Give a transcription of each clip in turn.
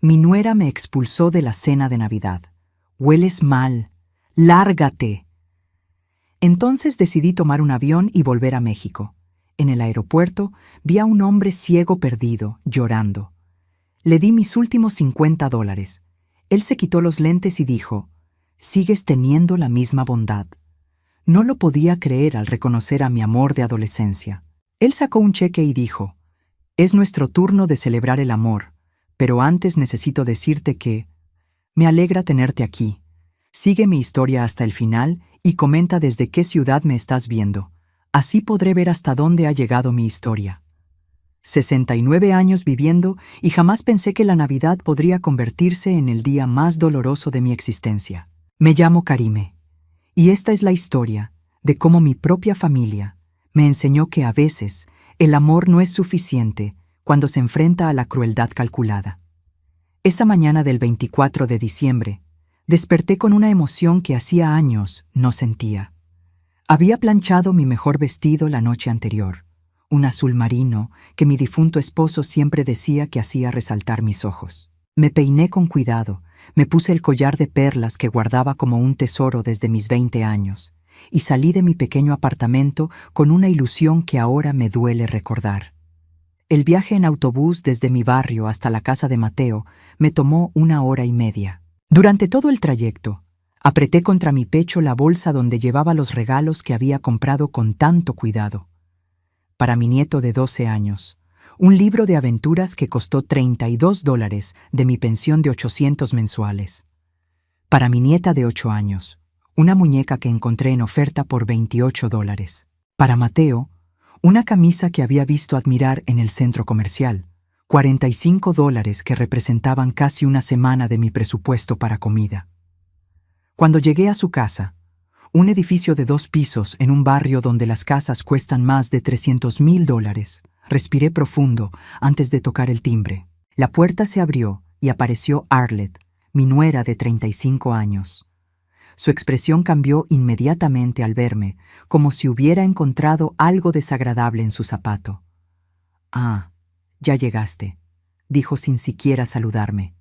Mi nuera me expulsó de la cena de Navidad. Hueles mal. ¡Lárgate! Entonces decidí tomar un avión y volver a México. En el aeropuerto vi a un hombre ciego perdido, llorando. Le di mis últimos $50. Él se quitó los lentes y dijo, «Sigues teniendo la misma bondad». No lo podía creer al reconocer a mi amor de adolescencia. Él sacó un cheque y dijo, «Es nuestro turno de celebrar el amor, pero antes necesito decirte que me alegra tenerte aquí. Sigue mi historia hasta el final y comenta desde qué ciudad me estás viendo. Así podré ver hasta dónde ha llegado mi historia». 69 años viviendo y jamás pensé que la Navidad podría convertirse en el día más doloroso de mi existencia. Me llamo Karime, y esta es la historia de cómo mi propia familia me enseñó que a veces el amor no es suficiente cuando se enfrenta a la crueldad calculada. Esa mañana del 24 de diciembre, desperté con una emoción que hacía años no sentía. Había planchado mi mejor vestido la noche anterior, un azul marino que mi difunto esposo siempre decía que hacía resaltar mis ojos. Me peiné con cuidado, me puse el collar de perlas que guardaba como un tesoro desde mis 20 años, y salí de mi pequeño apartamento con una ilusión que ahora me duele recordar. El viaje en autobús desde mi barrio hasta la casa de Mateo me tomó 1 hora y media. Durante todo el trayecto, apreté contra mi pecho la bolsa donde llevaba los regalos que había comprado con tanto cuidado. Para mi nieto de 12 años, un libro de aventuras que costó $32 de mi pensión de 800 mensuales. Para mi nieta de 8 años, una muñeca que encontré en oferta por $28. Para Mateo, una camisa que había visto admirar en el centro comercial, $45 que representaban casi una semana de mi presupuesto para comida. Cuando llegué a su casa, un edificio de 2 pisos en un barrio donde las casas cuestan más de $300,000, respiré profundo antes de tocar el timbre. La puerta se abrió y apareció Arlette, mi nuera de 35 años. Su expresión cambió inmediatamente al verme, como si hubiera encontrado algo desagradable en su zapato. «Ah, ya llegaste», dijo sin siquiera saludarme.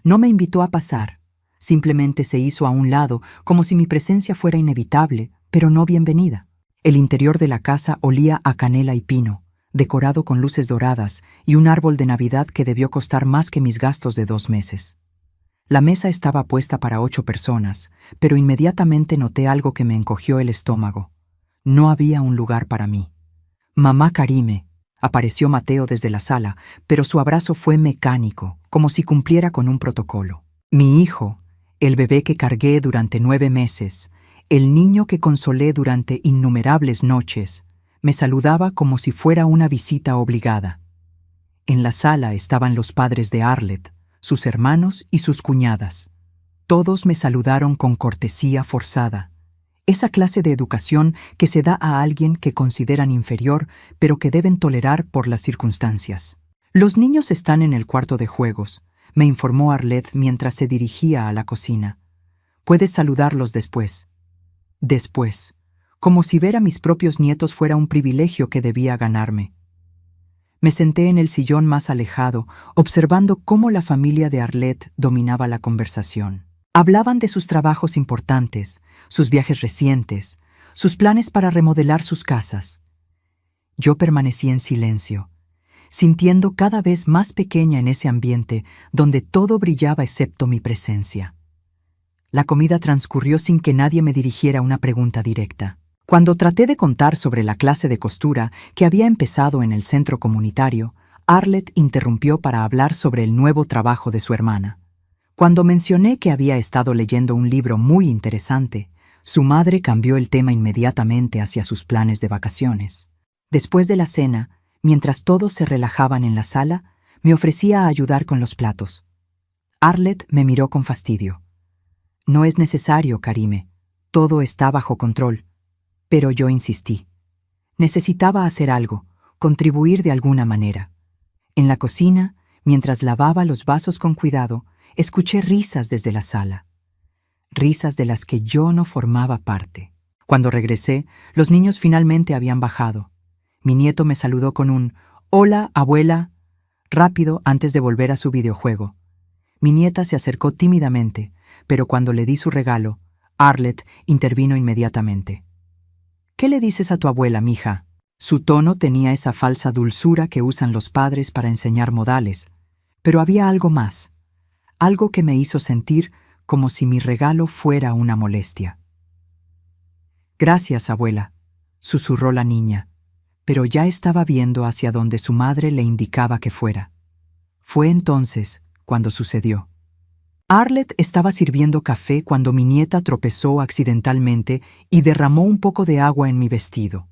No me invitó a pasar. Simplemente se hizo a un lado, como si mi presencia fuera inevitable, pero no bienvenida. El interior de la casa olía a canela y pino, decorado con luces doradas y un árbol de Navidad que debió costar más que mis gastos de 2 meses. La mesa estaba puesta para 8 personas, pero inmediatamente noté algo que me encogió el estómago. No había un lugar para mí. «Mamá Karime», apareció Mateo desde la sala, pero su abrazo fue mecánico, como si cumpliera con un protocolo. Mi hijo, el bebé que cargué durante 9 meses, el niño que consolé durante innumerables noches, me saludaba como si fuera una visita obligada. En la sala estaban los padres de Arlette, sus hermanos y sus cuñadas. Todos me saludaron con cortesía forzada, esa clase de educación que se da a alguien que consideran inferior, pero que deben tolerar por las circunstancias. «Los niños están en el cuarto de juegos», me informó Arlette mientras se dirigía a la cocina. «Puedes saludarlos después». Después, como si ver a mis propios nietos fuera un privilegio que debía ganarme. Me senté en el sillón más alejado, observando cómo la familia de Arlette dominaba la conversación. Hablaban de sus trabajos importantes, sus viajes recientes, sus planes para remodelar sus casas. Yo permanecí en silencio, sintiendo cada vez más pequeña en ese ambiente donde todo brillaba excepto mi presencia. La comida transcurrió sin que nadie me dirigiera una pregunta directa. Cuando traté de contar sobre la clase de costura que había empezado en el centro comunitario, Arlette interrumpió para hablar sobre el nuevo trabajo de su hermana. Cuando mencioné que había estado leyendo un libro muy interesante, su madre cambió el tema inmediatamente hacia sus planes de vacaciones. Después de la cena, mientras todos se relajaban en la sala, me ofrecía a ayudar con los platos. Arlette me miró con fastidio. «No es necesario, Karime. Todo está bajo control». Pero yo insistí. Necesitaba hacer algo, contribuir de alguna manera. En la cocina, mientras lavaba los vasos con cuidado, escuché risas desde la sala. Risas de las que yo no formaba parte. Cuando regresé, los niños finalmente habían bajado. Mi nieto me saludó con un «Hola, abuela», rápido antes de volver a su videojuego. Mi nieta se acercó tímidamente, pero cuando le di su regalo, Arlette intervino inmediatamente. «¿Qué le dices a tu abuela, mija?» Su tono tenía esa falsa dulzura que usan los padres para enseñar modales, pero había algo más, algo que me hizo sentir como si mi regalo fuera una molestia. «Gracias, abuela», susurró la niña, pero ya estaba viendo hacia donde su madre le indicaba que fuera. Fue entonces cuando sucedió. Arlette estaba sirviendo café cuando mi nieta tropezó accidentalmente y derramó un poco de agua en mi vestido.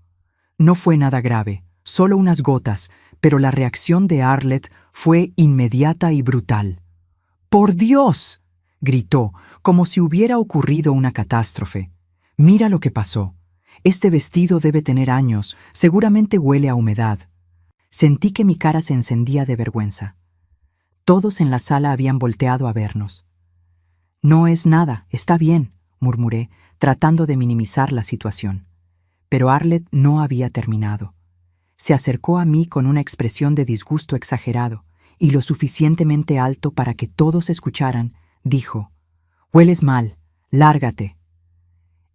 No fue nada grave, solo unas gotas, pero la reacción de Arlette fue inmediata y brutal. «¡Por Dios!», gritó, como si hubiera ocurrido una catástrofe. «Mira lo que pasó. Este vestido debe tener años, seguramente huele a humedad». Sentí que mi cara se encendía de vergüenza. Todos en la sala habían volteado a vernos. «No es nada, está bien», murmuré, tratando de minimizar la situación. Pero Arlette no había terminado. Se acercó a mí con una expresión de disgusto exagerado y lo suficientemente alto para que todos escucharan, dijo: «Hueles mal, lárgate».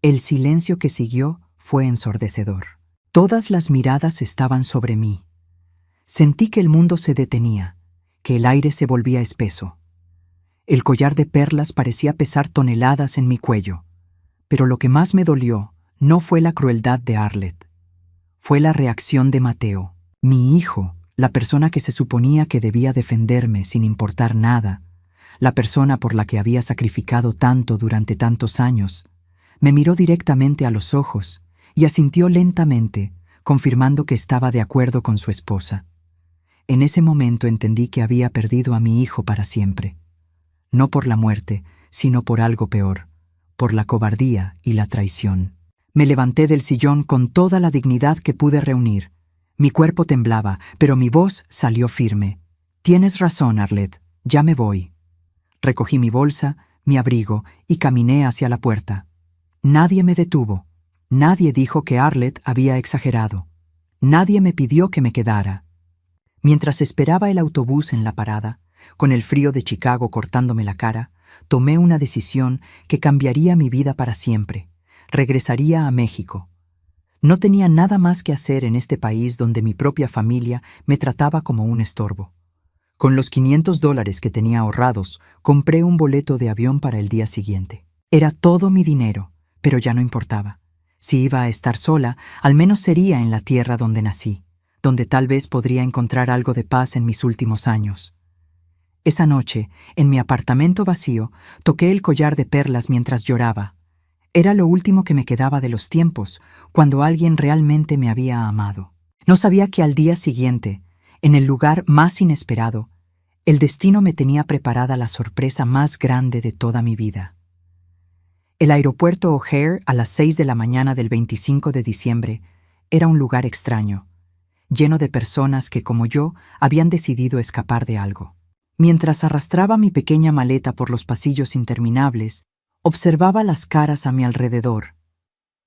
El silencio que siguió fue ensordecedor. Todas las miradas estaban sobre mí. Sentí que el mundo se detenía, que el aire se volvía espeso. El collar de perlas parecía pesar toneladas en mi cuello, pero lo que más me dolió no fue la crueldad de Arlette. Fue la reacción de Mateo, mi hijo, la persona que se suponía que debía defenderme sin importar nada, la persona por la que había sacrificado tanto durante tantos años. Me miró directamente a los ojos y asintió lentamente, confirmando que estaba de acuerdo con su esposa. En ese momento entendí que había perdido a mi hijo para siempre. No por la muerte, sino por algo peor, por la cobardía y la traición. Me levanté del sillón con toda la dignidad que pude reunir. Mi cuerpo temblaba, pero mi voz salió firme. «Tienes razón, Arlette, ya me voy». Recogí mi bolsa, mi abrigo y caminé hacia la puerta. Nadie me detuvo. Nadie dijo que Arlette había exagerado. Nadie me pidió que me quedara. Mientras esperaba el autobús en la parada, con el frío de Chicago cortándome la cara, tomé una decisión que cambiaría mi vida para siempre. Regresaría a México. No tenía nada más que hacer en este país donde mi propia familia me trataba como un estorbo. Con los $500 que tenía ahorrados, compré un boleto de avión para el día siguiente. Era todo mi dinero, pero ya no importaba. Si iba a estar sola, al menos sería en la tierra donde nací, donde tal vez podría encontrar algo de paz en mis últimos años. Esa noche, en mi apartamento vacío, toqué el collar de perlas mientras lloraba. Era lo último que me quedaba de los tiempos, cuando alguien realmente me había amado. No sabía que al día siguiente, en el lugar más inesperado, el destino me tenía preparada la sorpresa más grande de toda mi vida. El aeropuerto O'Hare a las 6 de la mañana del 25 de diciembre era un lugar extraño, lleno de personas que, como yo, habían decidido escapar de algo. Mientras arrastraba mi pequeña maleta por los pasillos interminables, observaba las caras a mi alrededor.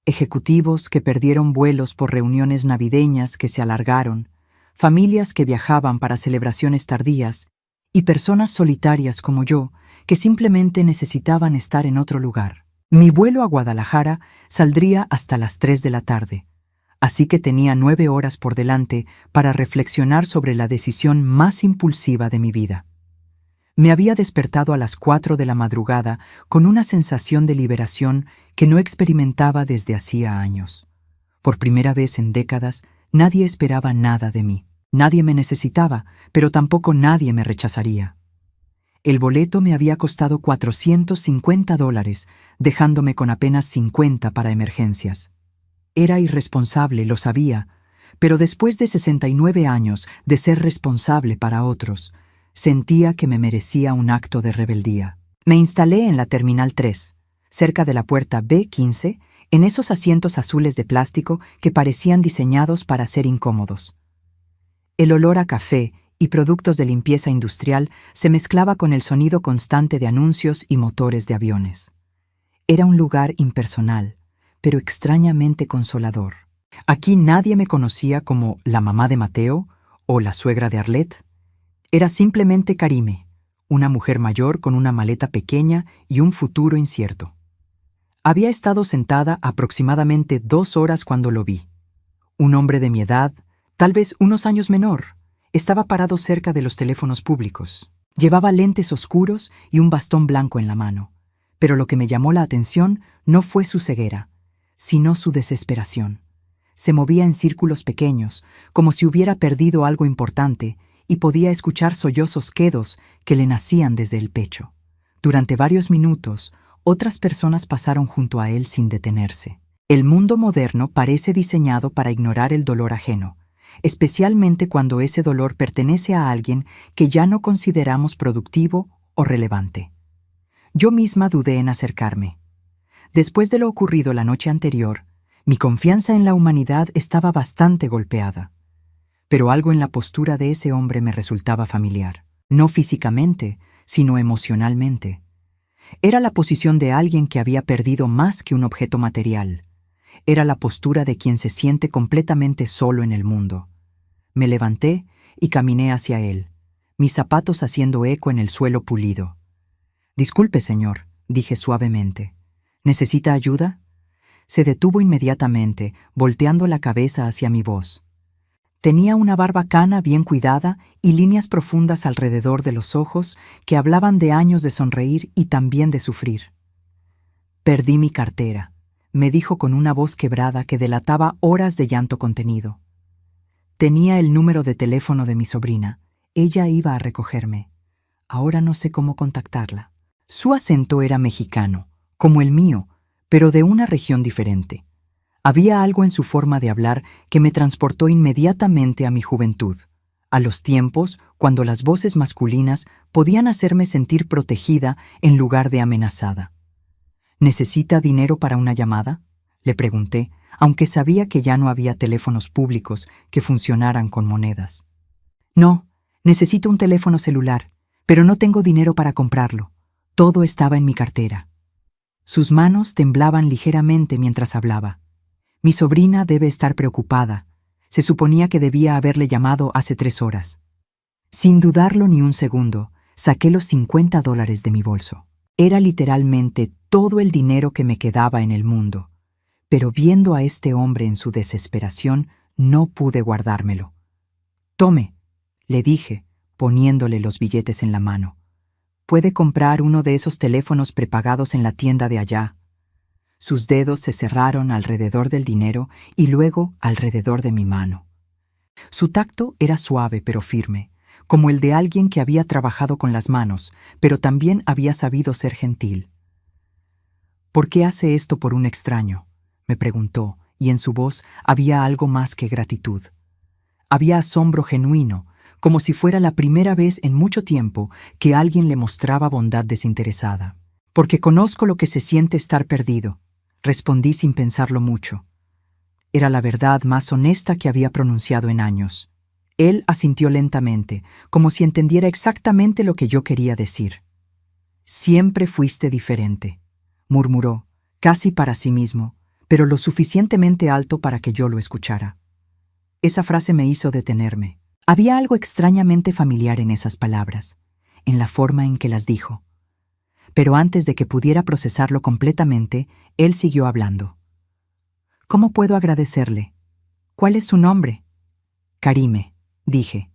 Ejecutivos que perdieron vuelos por reuniones navideñas que se alargaron, familias que viajaban para celebraciones tardías y personas solitarias como yo que simplemente necesitaban estar en otro lugar. Mi vuelo a Guadalajara saldría hasta las 3 de la tarde, así que tenía 9 horas por delante para reflexionar sobre la decisión más impulsiva de mi vida. Me había despertado a las 4 de la madrugada con una sensación de liberación que no experimentaba desde hacía años. Por primera vez en décadas, nadie esperaba nada de mí. Nadie me necesitaba, pero tampoco nadie me rechazaría. El boleto me había costado $450, dejándome con apenas 50 para emergencias. Era irresponsable, lo sabía, pero después de 69 años de ser responsable para otros, sentía que me merecía un acto de rebeldía. Me instalé en la Terminal 3, cerca de la puerta B15, en esos asientos azules de plástico que parecían diseñados para ser incómodos. El olor a café y productos de limpieza industrial se mezclaba con el sonido constante de anuncios y motores de aviones. Era un lugar impersonal, pero extrañamente consolador. Aquí nadie me conocía como la mamá de Mateo o la suegra de Arlette. Era simplemente Karime, una mujer mayor con una maleta pequeña y un futuro incierto. Había estado sentada aproximadamente 2 horas cuando lo vi. Un hombre de mi edad, tal vez unos años menor, estaba parado cerca de los teléfonos públicos. Llevaba lentes oscuros y un bastón blanco en la mano. Pero lo que me llamó la atención no fue su ceguera, sino su desesperación. Se movía en círculos pequeños, como si hubiera perdido algo importante, y podía escuchar sollozos quedos que le nacían desde el pecho. Durante varios minutos, otras personas pasaron junto a él sin detenerse. El mundo moderno parece diseñado para ignorar el dolor ajeno, especialmente cuando ese dolor pertenece a alguien que ya no consideramos productivo o relevante. Yo misma dudé en acercarme. Después de lo ocurrido la noche anterior, mi confianza en la humanidad estaba bastante golpeada. Pero algo en la postura de ese hombre me resultaba familiar. No físicamente, sino emocionalmente. Era la posición de alguien que había perdido más que un objeto material. Era la postura de quien se siente completamente solo en el mundo. Me levanté y caminé hacia él, mis zapatos haciendo eco en el suelo pulido. «Disculpe, señor», dije suavemente. «¿Necesita ayuda?» Se detuvo inmediatamente, volteando la cabeza hacia mi voz. Tenía una barba cana bien cuidada y líneas profundas alrededor de los ojos que hablaban de años de sonreír y también de sufrir. «Perdí mi cartera», me dijo con una voz quebrada que delataba horas de llanto contenido. Tenía el número de teléfono de mi sobrina. Ella iba a recogerme. Ahora no sé cómo contactarla. Su acento era mexicano, como el mío, pero de una región diferente. Había algo en su forma de hablar que me transportó inmediatamente a mi juventud, a los tiempos cuando las voces masculinas podían hacerme sentir protegida en lugar de amenazada. «¿Necesita dinero para una llamada?», le pregunté, aunque sabía que ya no había teléfonos públicos que funcionaran con monedas. «No, necesito un teléfono celular, pero no tengo dinero para comprarlo. Todo estaba en mi cartera». Sus manos temblaban ligeramente mientras hablaba. «Mi sobrina debe estar preocupada. Se suponía que debía haberle llamado hace 3 horas». Sin dudarlo ni un segundo, saqué los $50 de mi bolso. Era literalmente todo el dinero que me quedaba en el mundo. Pero viendo a este hombre en su desesperación, no pude guardármelo. «Tome», le dije, poniéndole los billetes en la mano. «Puede comprar uno de esos teléfonos prepagados en la tienda de allá». Sus dedos se cerraron alrededor del dinero y luego alrededor de mi mano. Su tacto era suave pero firme, como el de alguien que había trabajado con las manos, pero también había sabido ser gentil. «¿Por qué hace esto por un extraño?», me preguntó, y en su voz había algo más que gratitud. Había asombro genuino, como si fuera la primera vez en mucho tiempo que alguien le mostraba bondad desinteresada. «Porque conozco lo que se siente estar perdido», respondí sin pensarlo mucho. Era la verdad más honesta que había pronunciado en años. Él asintió lentamente, como si entendiera exactamente lo que yo quería decir. «Siempre fuiste diferente», murmuró, casi para sí mismo, pero lo suficientemente alto para que yo lo escuchara. Esa frase me hizo detenerme. Había algo extrañamente familiar en esas palabras, en la forma en que las dijo. Pero antes de que pudiera procesarlo completamente, él siguió hablando. «¿Cómo puedo agradecerle? ¿Cuál es su nombre?» «Karime», dije,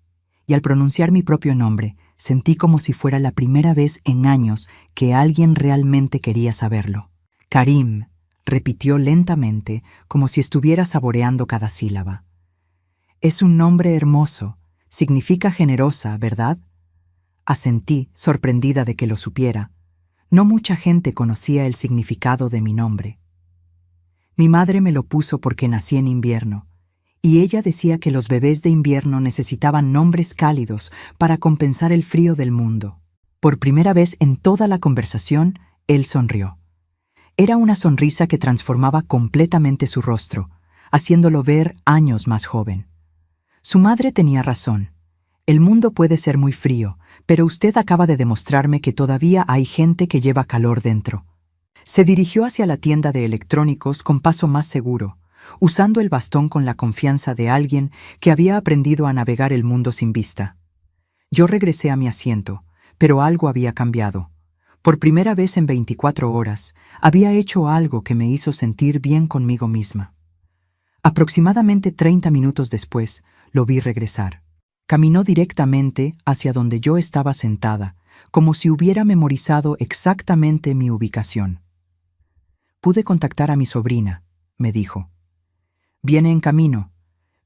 y al pronunciar mi propio nombre, sentí como si fuera la primera vez en años que alguien realmente quería saberlo. «Karim», repitió lentamente, como si estuviera saboreando cada sílaba. «Es un nombre hermoso. Significa generosa, ¿verdad?» Asentí, sorprendida de que lo supiera. No mucha gente conocía el significado de mi nombre. Mi madre me lo puso porque nací en invierno, y ella decía que los bebés de invierno necesitaban nombres cálidos para compensar el frío del mundo. Por primera vez en toda la conversación, él sonrió. Era una sonrisa que transformaba completamente su rostro, haciéndolo ver años más joven. Su madre tenía razón. El mundo puede ser muy frío, pero usted acaba de demostrarme que todavía hay gente que lleva calor dentro. Se dirigió hacia la tienda de electrónicos con paso más seguro, usando el bastón con la confianza de alguien que había aprendido a navegar el mundo sin vista. Yo regresé a mi asiento, Pero algo había cambiado. Por primera vez en 24 horas, había hecho algo que me hizo sentir bien conmigo misma. Aproximadamente 30 minutos después, lo vi regresar. Caminó directamente hacia donde yo estaba sentada, como si hubiera memorizado exactamente mi ubicación. Pude contactar a mi sobrina, me dijo. Viene en camino,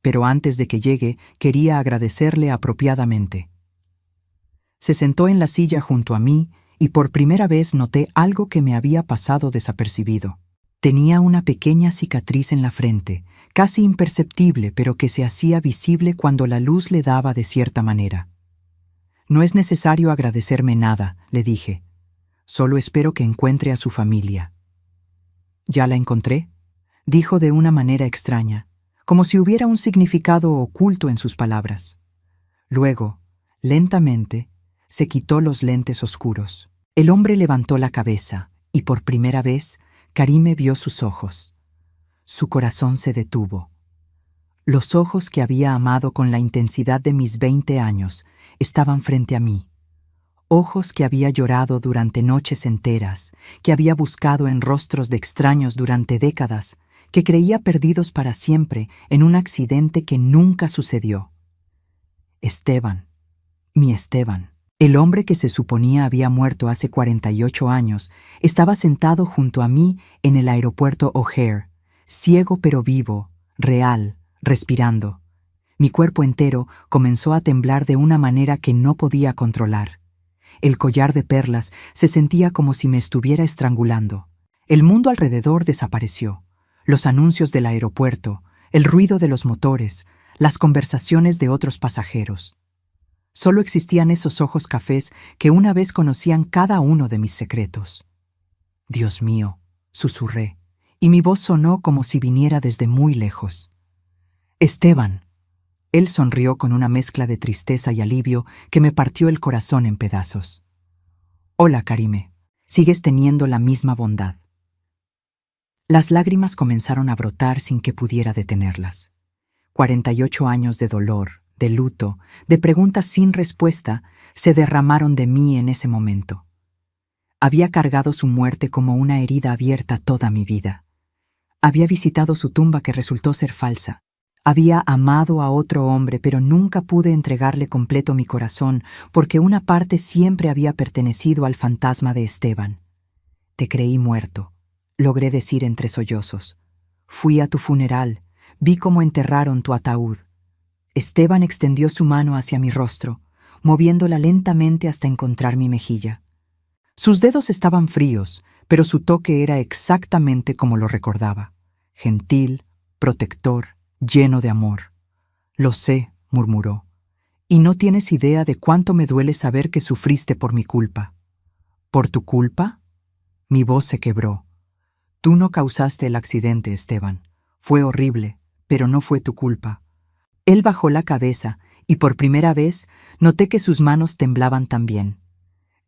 pero antes de que llegue quería agradecerle apropiadamente. Se sentó en la silla junto a mí y por primera vez noté algo que me había pasado desapercibido. Tenía una pequeña cicatriz en la frente, casi imperceptible, pero que se hacía visible cuando la luz le daba de cierta manera. No es necesario agradecerme nada, le dije. Solo espero que encuentre a su familia. ¿Ya la encontré?, dijo de una manera extraña, como si hubiera un significado oculto en sus palabras. Luego, lentamente, se quitó los lentes oscuros. El hombre levantó la cabeza y por primera vez Karime vio sus ojos. Su corazón se detuvo. Los ojos que había amado con la intensidad de mis 20 años estaban frente a mí. Ojos que había llorado durante noches enteras, que había buscado en rostros de extraños durante décadas, que creía perdidos para siempre en un accidente que nunca sucedió. Esteban, mi Esteban. El hombre que se suponía había muerto hace 48 años estaba sentado junto a mí en el aeropuerto O'Hare, ciego pero vivo, real, respirando. Mi cuerpo entero comenzó a temblar de una manera que no podía controlar. El collar de perlas se sentía como si me estuviera estrangulando. El mundo alrededor desapareció. Los anuncios del aeropuerto, el ruido de los motores, las conversaciones de otros pasajeros. Solo existían esos ojos cafés que una vez conocían cada uno de mis secretos. Dios mío, susurré, y mi voz sonó como si viniera desde muy lejos. Esteban. Él sonrió con una mezcla de tristeza y alivio que me partió el corazón en pedazos. Hola, Karime. Sigues teniendo la misma bondad. Las lágrimas comenzaron a brotar sin que pudiera detenerlas. 48 años de dolor, de luto, de preguntas sin respuesta, se derramaron de mí en ese momento. Había cargado su muerte como una herida abierta toda mi vida. Había visitado su tumba que resultó ser falsa. Había amado a otro hombre, pero nunca pude entregarle completo mi corazón porque una parte siempre había pertenecido al fantasma de Esteban. Te creí muerto, logré decir entre sollozos. Fui a tu funeral, vi cómo enterraron tu ataúd. Esteban extendió su mano hacia mi rostro, moviéndola lentamente hasta encontrar mi mejilla. Sus dedos estaban fríos, pero su toque era exactamente como lo recordaba. Gentil, protector, lleno de amor. Lo sé, murmuró, y no tienes idea de cuánto me duele saber que sufriste por mi culpa. ¿Por tu culpa? Mi voz se quebró. Tú no causaste el accidente, Esteban. Fue horrible, pero no fue tu culpa. Él bajó la cabeza y por primera vez noté que sus manos temblaban también.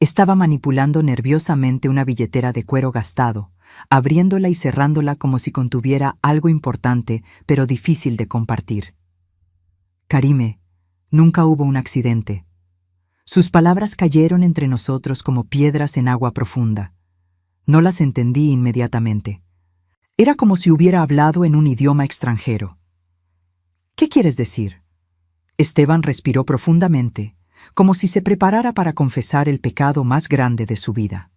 Estaba manipulando nerviosamente una billetera de cuero gastado, abriéndola y cerrándola como si contuviera algo importante pero difícil de compartir. Karime, nunca hubo un accidente. Sus palabras cayeron entre nosotros como piedras en agua profunda. No las entendí inmediatamente. Era como si hubiera hablado en un idioma extranjero. ¿Qué quieres decir? Esteban respiró profundamente, como si se preparara para confesar el pecado más grande de su vida.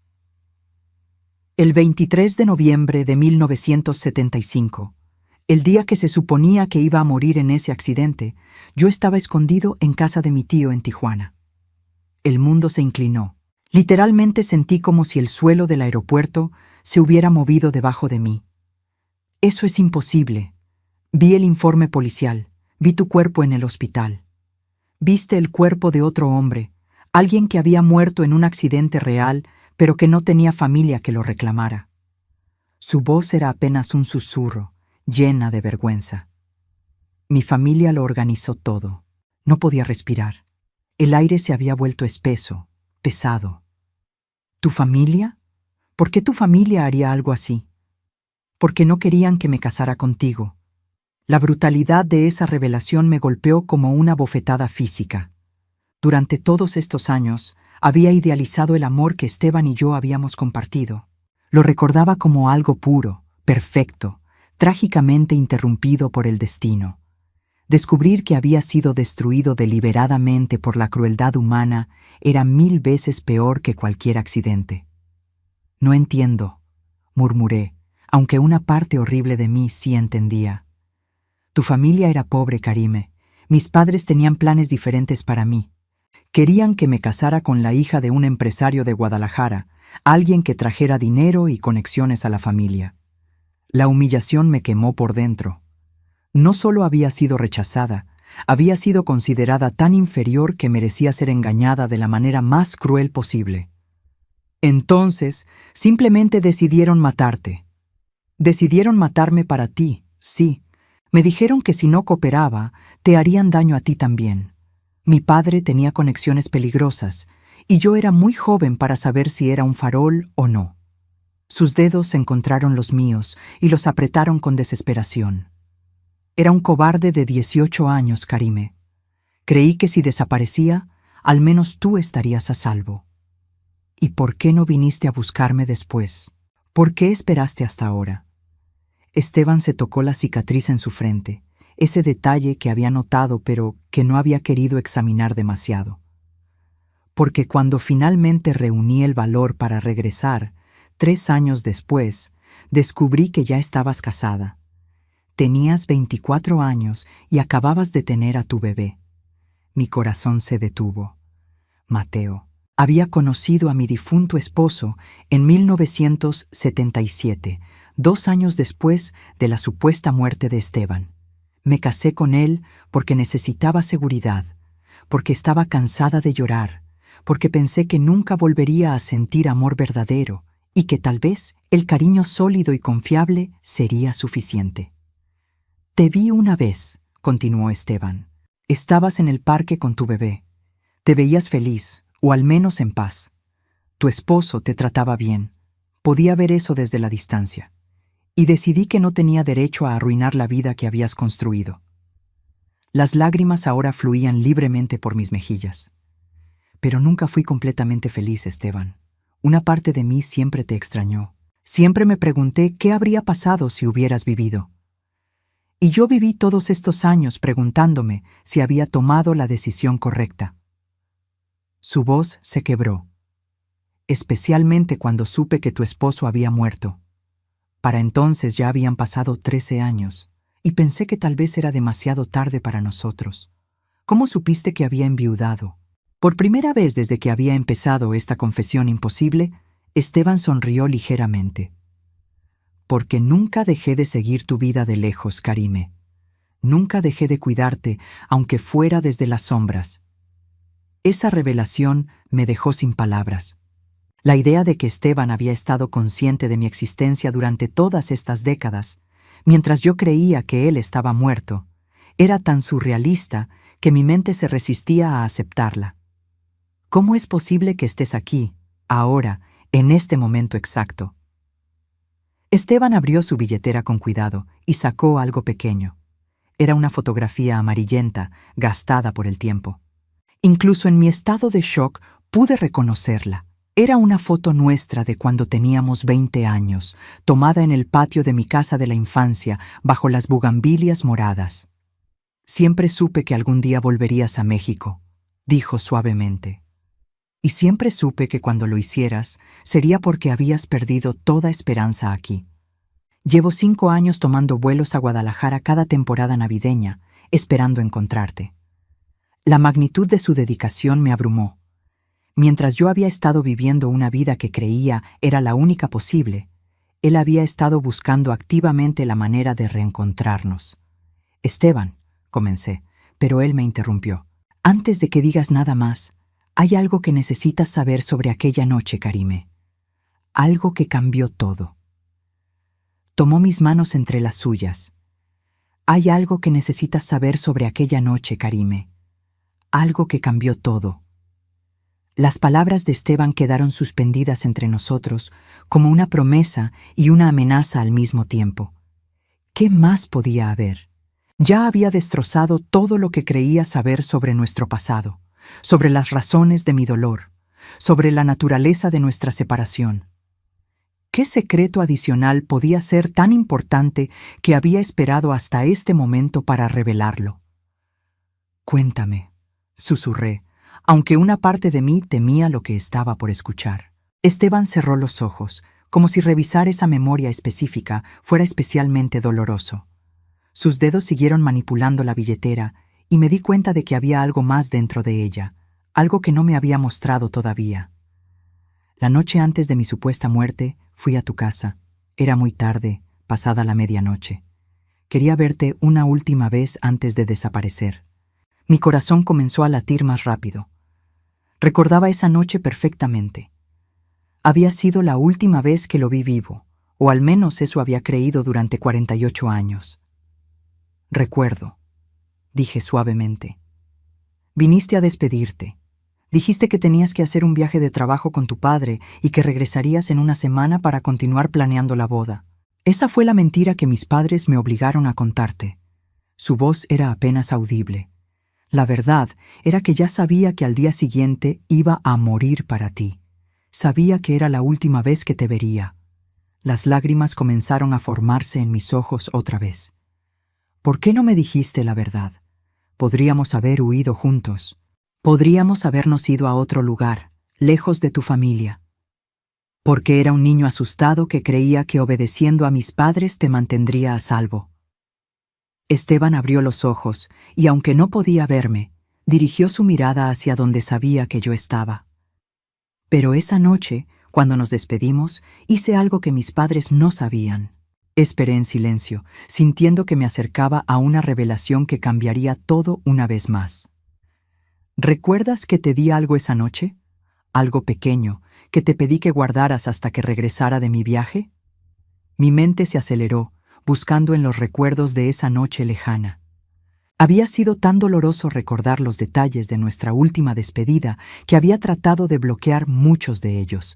El 23 de noviembre de 1975, el día que se suponía que iba a morir en ese accidente, yo estaba escondido en casa de mi tío en Tijuana. El mundo se inclinó. Literalmente sentí como si el suelo del aeropuerto se hubiera movido debajo de mí. Eso es imposible. Vi el informe policial. Vi tu cuerpo en el hospital. Viste el cuerpo de otro hombre, alguien que había muerto en un accidente real, pero que no tenía familia que lo reclamara. Su voz era apenas un susurro, llena de vergüenza. Mi familia lo organizó todo. No podía respirar. El aire se había vuelto espeso, pesado. ¿Tu familia? ¿Por qué tu familia haría algo así? Porque no querían que me casara contigo. La brutalidad de esa revelación me golpeó como una bofetada física. Durante todos estos años, Había idealizado el amor que Esteban y yo habíamos compartido. Lo recordaba como algo puro, perfecto, trágicamente interrumpido por el destino. Descubrir que había sido destruido deliberadamente por la crueldad humana era 1000 veces peor que cualquier accidente. No entiendo, murmuré, aunque una parte horrible de mí sí entendía. Tu familia era pobre, Karime. Mis padres tenían planes diferentes para mí. Querían que me casara con la hija de un empresario de Guadalajara, alguien que trajera dinero y conexiones a la familia. La humillación me quemó por dentro. No solo había sido rechazada, había sido considerada tan inferior que merecía ser engañada de la manera más cruel posible. Entonces, simplemente decidieron matarte. Decidieron matarme para ti, sí. Me dijeron que si no cooperaba, te harían daño a ti también. Mi padre tenía conexiones peligrosas, y yo era muy joven para saber si era un farol o no. Sus dedos encontraron los míos y los apretaron con desesperación. Era un cobarde de 18 años, Karime. Creí que si desaparecía, al menos tú estarías a salvo. ¿Y por qué no viniste a buscarme después? ¿Por qué esperaste hasta ahora? Esteban se tocó la cicatriz en su frente, ese detalle que había notado pero que no había querido examinar demasiado. Porque cuando finalmente reuní el valor para regresar, 3 años después, descubrí que ya estabas casada. Tenías 24 años y acababas de tener a tu bebé. Mi corazón se detuvo. Mateo. Había conocido a mi difunto esposo en 1977, 2 años después de la supuesta muerte de Esteban. Me casé con él porque necesitaba seguridad, porque estaba cansada de llorar, porque pensé que nunca volvería a sentir amor verdadero y que tal vez el cariño sólido y confiable sería suficiente. Te vi una vez, continuó Esteban. Estabas en el parque con tu bebé. Te veías feliz, o al menos en paz. Tu esposo te trataba bien. Podía ver eso desde la distancia. Y decidí que no tenía derecho a arruinar la vida que habías construido. Las lágrimas ahora fluían libremente por mis mejillas. Pero nunca fui completamente feliz, Esteban. Una parte de mí siempre te extrañó. Siempre me pregunté qué habría pasado si hubieras vivido. Y yo viví todos estos años preguntándome si había tomado la decisión correcta. Su voz se quebró, especialmente cuando supe que tu esposo había muerto. Para entonces ya habían pasado 13 años, y pensé que tal vez era demasiado tarde para nosotros. ¿Cómo supiste que había enviudado? Por primera vez desde que había empezado esta confesión imposible, Esteban sonrió ligeramente. Porque nunca dejé de seguir tu vida de lejos, Karime. Nunca dejé de cuidarte, aunque fuera desde las sombras. Esa revelación me dejó sin palabras. La idea de que Esteban había estado consciente de mi existencia durante todas estas décadas, mientras yo creía que él estaba muerto, era tan surrealista que mi mente se resistía a aceptarla. ¿Cómo es posible que estés aquí, ahora, en este momento exacto? Esteban abrió su billetera con cuidado y sacó algo pequeño. Era una fotografía amarillenta, gastada por el tiempo. Incluso en mi estado de shock pude reconocerla. Era una foto nuestra de cuando teníamos 20 años, tomada en el patio de mi casa de la infancia, bajo las bugambilias moradas. Siempre supe que algún día volverías a México, dijo suavemente. Y siempre supe que cuando lo hicieras, sería porque habías perdido toda esperanza aquí. Llevo 5 años tomando vuelos a Guadalajara cada temporada navideña, esperando encontrarte. La magnitud de su dedicación me abrumó. Mientras yo había estado viviendo una vida que creía era la única posible, él había estado buscando activamente la manera de reencontrarnos. Esteban, comencé, pero él me interrumpió. Antes de que digas nada más, hay algo que necesitas saber sobre aquella noche, Karime. Algo que cambió todo. Tomó mis manos entre las suyas. Hay algo que necesitas saber sobre aquella noche, Karime. Algo que cambió todo. Las palabras de Esteban quedaron suspendidas entre nosotros como una promesa y una amenaza al mismo tiempo. ¿Qué más podía haber? Ya había destrozado todo lo que creía saber sobre nuestro pasado, sobre las razones de mi dolor, sobre la naturaleza de nuestra separación. ¿Qué secreto adicional podía ser tan importante que había esperado hasta este momento para revelarlo? Cuéntame, susurré, aunque una parte de mí temía lo que estaba por escuchar. Esteban cerró los ojos, como si revisar esa memoria específica fuera especialmente doloroso. Sus dedos siguieron manipulando la billetera y me di cuenta de que había algo más dentro de ella, algo que no me había mostrado todavía. La noche antes de mi supuesta muerte, fui a tu casa. Era muy tarde, pasada la medianoche. Quería verte una última vez antes de desaparecer. Mi corazón comenzó a latir más rápido. Recordaba esa noche perfectamente. Había sido la última vez que lo vi vivo, o al menos eso había creído durante 48 años. Recuerdo, dije suavemente. Viniste a despedirte. Dijiste que tenías que hacer un viaje de trabajo con tu padre y que regresarías en una semana para continuar planeando la boda. Esa fue la mentira que mis padres me obligaron a contarte. Su voz era apenas audible. La verdad era que ya sabía que al día siguiente iba a morir para ti. Sabía que era la última vez que te vería. Las lágrimas comenzaron a formarse en mis ojos otra vez. ¿Por qué no me dijiste la verdad? Podríamos haber huido juntos. Podríamos habernos ido a otro lugar, lejos de tu familia. Porque era un niño asustado que creía que obedeciendo a mis padres te mantendría a salvo. Esteban abrió los ojos y, aunque no podía verme, dirigió su mirada hacia donde sabía que yo estaba. Pero esa noche, cuando nos despedimos, hice algo que mis padres no sabían. Esperé en silencio, sintiendo que me acercaba a una revelación que cambiaría todo una vez más. ¿Recuerdas que te di algo esa noche? Algo pequeño, que te pedí que guardaras hasta que regresara de mi viaje. Mi mente se aceleró, buscando en los recuerdos de esa noche lejana. Había sido tan doloroso recordar los detalles de nuestra última despedida que había tratado de bloquear muchos de ellos.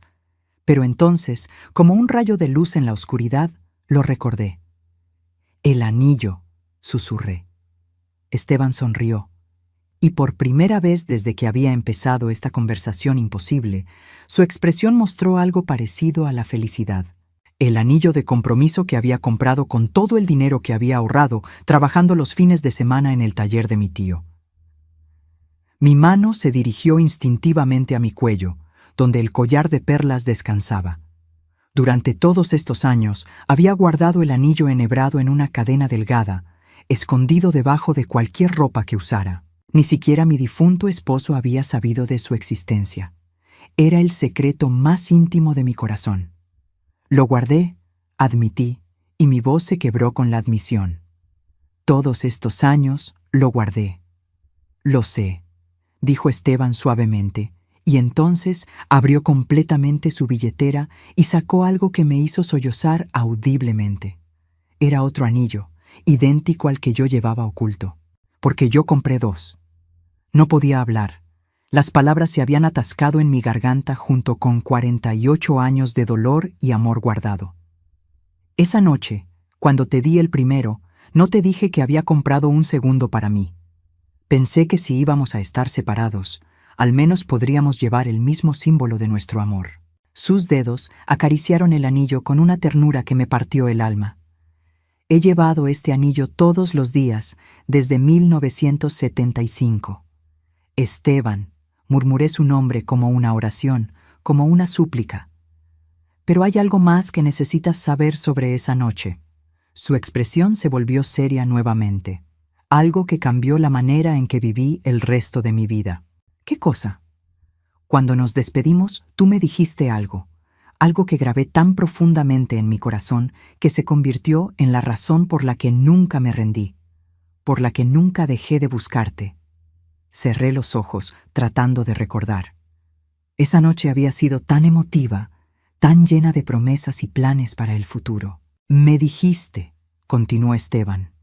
Pero entonces, como un rayo de luz en la oscuridad, lo recordé. El anillo, susurré. Esteban sonrió. Y por primera vez desde que había empezado esta conversación imposible, su expresión mostró algo parecido a la felicidad. El anillo de compromiso que había comprado con todo el dinero que había ahorrado trabajando los fines de semana en el taller de mi tío. Mi mano se dirigió instintivamente a mi cuello, donde el collar de perlas descansaba. Durante todos estos años había guardado el anillo enhebrado en una cadena delgada, escondido debajo de cualquier ropa que usara. Ni siquiera mi difunto esposo había sabido de su existencia. Era el secreto más íntimo de mi corazón. Lo guardé, admití, y mi voz se quebró con la admisión. Todos estos años lo guardé. Lo sé, dijo Esteban suavemente, y entonces abrió completamente su billetera y sacó algo que me hizo sollozar audiblemente. Era otro anillo, idéntico al que yo llevaba oculto, porque yo compré 2. No podía hablar. Las palabras se habían atascado en mi garganta junto con 48 años de dolor y amor guardado. Esa noche, cuando te di el primero, no te dije que había comprado un segundo para mí. Pensé que si íbamos a estar separados, al menos podríamos llevar el mismo símbolo de nuestro amor. Sus dedos acariciaron el anillo con una ternura que me partió el alma. He llevado este anillo todos los días desde 1975. Esteban, murmuré su nombre como una oración, como una súplica. Pero hay algo más que necesitas saber sobre esa noche. Su expresión se volvió seria nuevamente, algo que cambió la manera en que viví el resto de mi vida. ¿Qué cosa? Cuando nos despedimos, tú me dijiste algo que grabé tan profundamente en mi corazón que se convirtió en la razón por la que nunca me rendí, por la que nunca dejé de buscarte. Cerré los ojos, tratando de recordar. Esa noche había sido tan emotiva, tan llena de promesas y planes para el futuro. Me dijiste, continuó Esteban,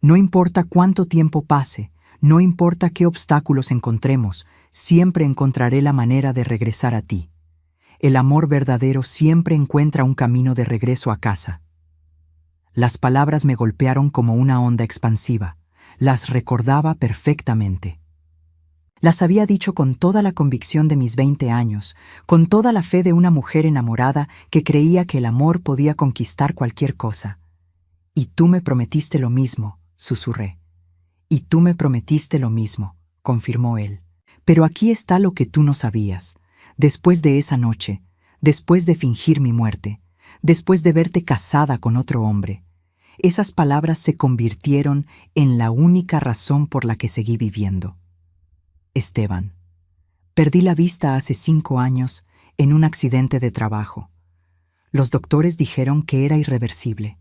no importa cuánto tiempo pase, no importa qué obstáculos encontremos, siempre encontraré la manera de regresar a ti. El amor verdadero siempre encuentra un camino de regreso a casa. Las palabras me golpearon como una onda expansiva. Las recordaba perfectamente. Las había dicho con toda la convicción de mis 20 años, con toda la fe de una mujer enamorada que creía que el amor podía conquistar cualquier cosa. «Y tú me prometiste lo mismo», susurré. «Y tú me prometiste lo mismo», confirmó él. «Pero aquí está lo que tú no sabías. Después de esa noche, después de fingir mi muerte, después de verte casada con otro hombre, esas palabras se convirtieron en la única razón por la que seguí viviendo. Esteban, perdí la vista hace 5 años en un accidente de trabajo. Los doctores dijeron que era irreversible.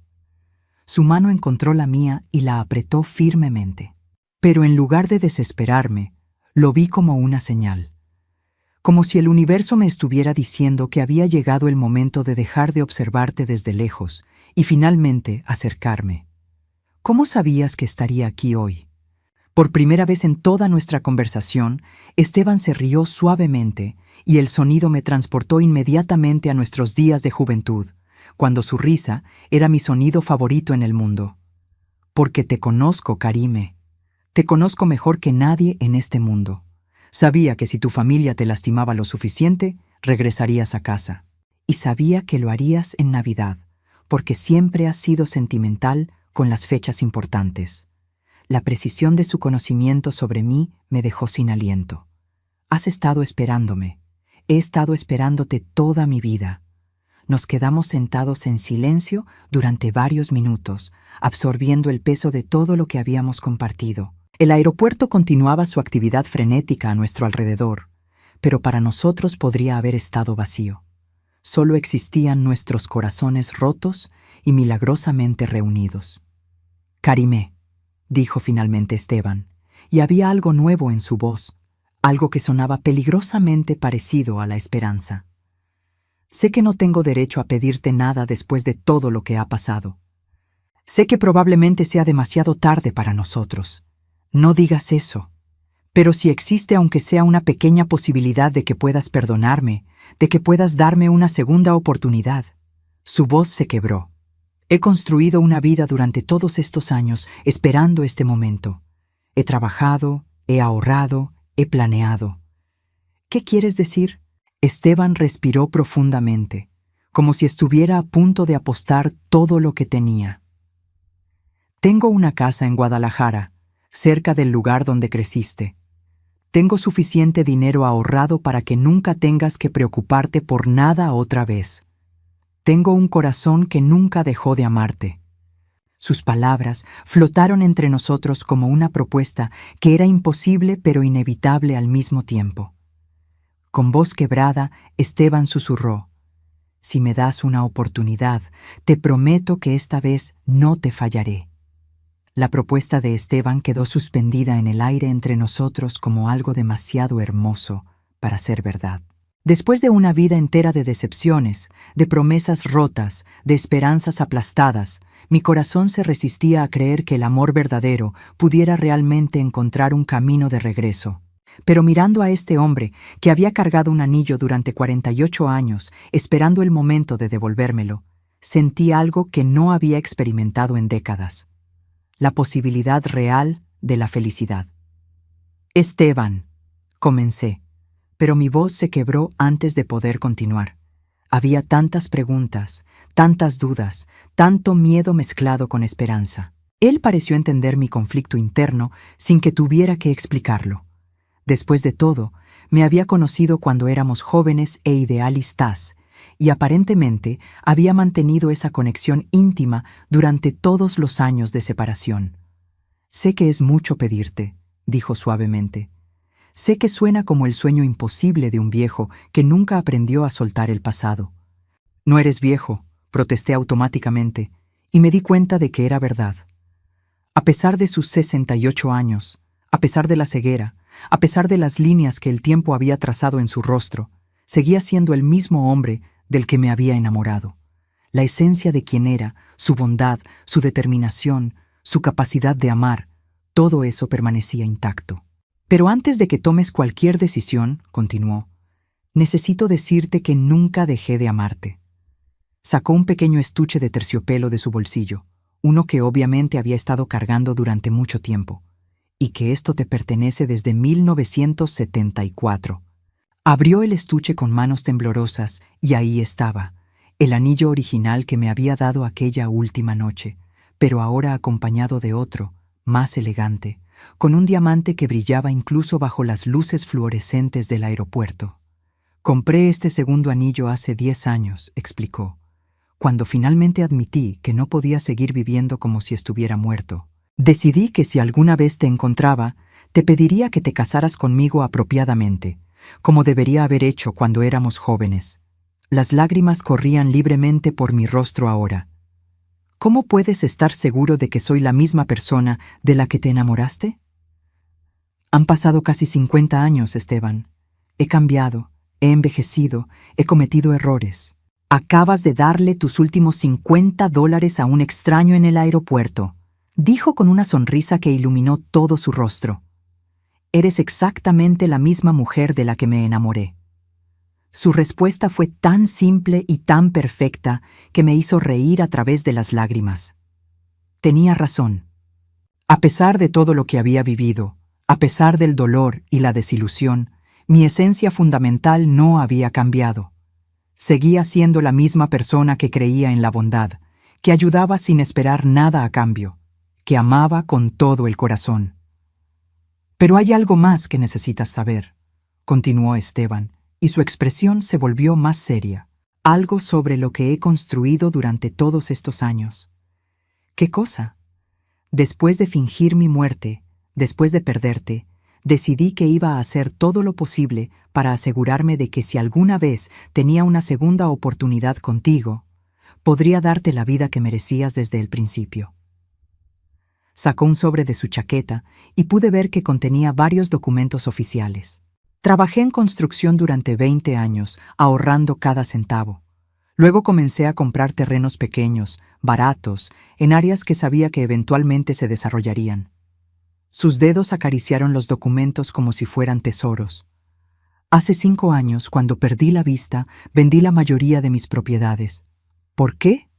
Su mano encontró la mía y la apretó firmemente. Pero en lugar de desesperarme, lo vi como una señal. Como si el universo me estuviera diciendo que había llegado el momento de dejar de observarte desde lejos y finalmente acercarme. ¿Cómo sabías que estaría aquí hoy? Por primera vez en toda nuestra conversación, Esteban se rió suavemente y el sonido me transportó inmediatamente a nuestros días de juventud, cuando su risa era mi sonido favorito en el mundo. Porque te conozco, Karime. Te conozco mejor que nadie en este mundo. Sabía que si tu familia te lastimaba lo suficiente, regresarías a casa. Y sabía que lo harías en Navidad, porque siempre has sido sentimental con las fechas importantes. La precisión de su conocimiento sobre mí me dejó sin aliento. Has estado esperándome. He estado esperándote toda mi vida. Nos quedamos sentados en silencio durante varios minutos, absorbiendo el peso de todo lo que habíamos compartido. El aeropuerto continuaba su actividad frenética a nuestro alrededor, pero para nosotros podría haber estado vacío. Solo existían nuestros corazones rotos y milagrosamente reunidos. «Karime», dijo finalmente Esteban, y había algo nuevo en su voz, algo que sonaba peligrosamente parecido a la esperanza. «Sé que no tengo derecho a pedirte nada después de todo lo que ha pasado. Sé que probablemente sea demasiado tarde para nosotros. No digas eso. Pero si existe aunque sea una pequeña posibilidad de que puedas perdonarme, de que puedas darme una segunda oportunidad». Su voz se quebró. «He construido una vida durante todos estos años esperando este momento. He trabajado, he ahorrado, he planeado». «¿Qué quieres decir?». Esteban respiró profundamente, como si estuviera a punto de apostar todo lo que tenía. «Tengo una casa en Guadalajara, cerca del lugar donde creciste. Tengo suficiente dinero ahorrado para que nunca tengas que preocuparte por nada otra vez. Tengo un corazón que nunca dejó de amarte». Sus palabras flotaron entre nosotros como una propuesta que era imposible pero inevitable al mismo tiempo. Con voz quebrada, Esteban susurró: «Si me das una oportunidad, te prometo que esta vez no te fallaré». La propuesta de Esteban quedó suspendida en el aire entre nosotros como algo demasiado hermoso para ser verdad. Después de una vida entera de decepciones, de promesas rotas, de esperanzas aplastadas, mi corazón se resistía a creer que el amor verdadero pudiera realmente encontrar un camino de regreso. Pero mirando a este hombre que había cargado un anillo durante 48 años, esperando el momento de devolvérmelo, sentí algo que no había experimentado en décadas: la posibilidad real de la felicidad. «Esteban», comencé, pero mi voz se quebró antes de poder continuar. Había tantas preguntas, tantas dudas, tanto miedo mezclado con esperanza. Él pareció entender mi conflicto interno sin que tuviera que explicarlo. Después de todo, me había conocido cuando éramos jóvenes e idealistas, y aparentemente había mantenido esa conexión íntima durante todos los años de separación. «Sé que es mucho pedirte», dijo suavemente. «Sé que suena como el sueño imposible de un viejo que nunca aprendió a soltar el pasado». «No eres viejo», protesté automáticamente, y me di cuenta de que era verdad. A pesar de sus 68 años, a pesar de la ceguera, a pesar de las líneas que el tiempo había trazado en su rostro, seguía siendo el mismo hombre del que me había enamorado. La esencia de quien era, su bondad, su determinación, su capacidad de amar, todo eso permanecía intacto. «Pero antes de que tomes cualquier decisión», continuó, «necesito decirte que nunca dejé de amarte». Sacó un pequeño estuche de terciopelo de su bolsillo, uno que obviamente había estado cargando durante mucho tiempo, y que esto te pertenece desde 1974. Abrió el estuche con manos temblorosas y ahí estaba, el anillo original que me había dado aquella última noche, pero ahora acompañado de otro, más elegante, con un diamante que brillaba incluso bajo las luces fluorescentes del aeropuerto. Compré este segundo anillo hace 10 años, explicó, cuando finalmente admití que no podía seguir viviendo como si estuviera muerto. Decidí que si alguna vez te encontraba, te pediría que te casaras conmigo apropiadamente, como debería haber hecho cuando éramos jóvenes. Las lágrimas corrían libremente por mi rostro ahora. ¿Cómo puedes estar seguro de que soy la misma persona de la que te enamoraste? Han pasado casi 50 años, Esteban. He cambiado, he envejecido, he cometido errores. Acabas de darle tus últimos $50 a un extraño en el aeropuerto, dijo con una sonrisa que iluminó todo su rostro. Eres exactamente la misma mujer de la que me enamoré. Su respuesta fue tan simple y tan perfecta que me hizo reír a través de las lágrimas. Tenía razón. A pesar de todo lo que había vivido, a pesar del dolor y la desilusión, mi esencia fundamental no había cambiado. Seguía siendo la misma persona que creía en la bondad, que ayudaba sin esperar nada a cambio, que amaba con todo el corazón. Pero hay algo más que necesitas saber, continuó Esteban, y su expresión se volvió más seria. Algo sobre lo que he construido durante todos estos años. ¿Qué cosa? Después de fingir mi muerte, después de perderte, decidí que iba a hacer todo lo posible para asegurarme de que si alguna vez tenía una segunda oportunidad contigo, podría darte la vida que merecías desde el principio. Sacó un sobre de su chaqueta y pude ver que contenía varios documentos oficiales. Trabajé en construcción durante 20 años, ahorrando cada centavo. Luego comencé a comprar terrenos pequeños, baratos, en áreas que sabía que eventualmente se desarrollarían. Sus dedos acariciaron los documentos como si fueran tesoros. Hace 5 años, cuando perdí la vista, vendí la mayoría de mis propiedades. ¿Por qué?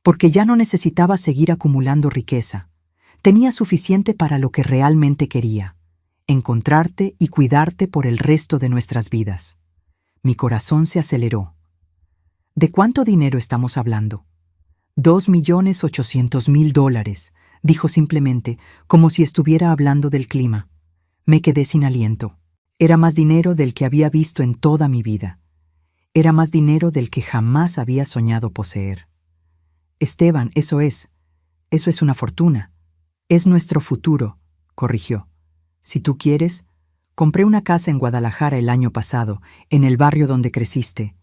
Porque ya no necesitaba seguir acumulando riqueza. Tenía suficiente para lo que realmente quería: encontrarte y cuidarte por el resto de nuestras vidas. Mi corazón se aceleró. ¿De cuánto dinero estamos hablando? $2.800.000, dijo simplemente, como si estuviera hablando del clima. Me quedé sin aliento. Era más dinero del que había visto en toda mi vida. Era más dinero del que jamás había soñado poseer. Esteban, eso es una fortuna. Es nuestro futuro, corrigió. Si tú quieres, compré una casa en Guadalajara el año pasado, en el barrio donde creciste.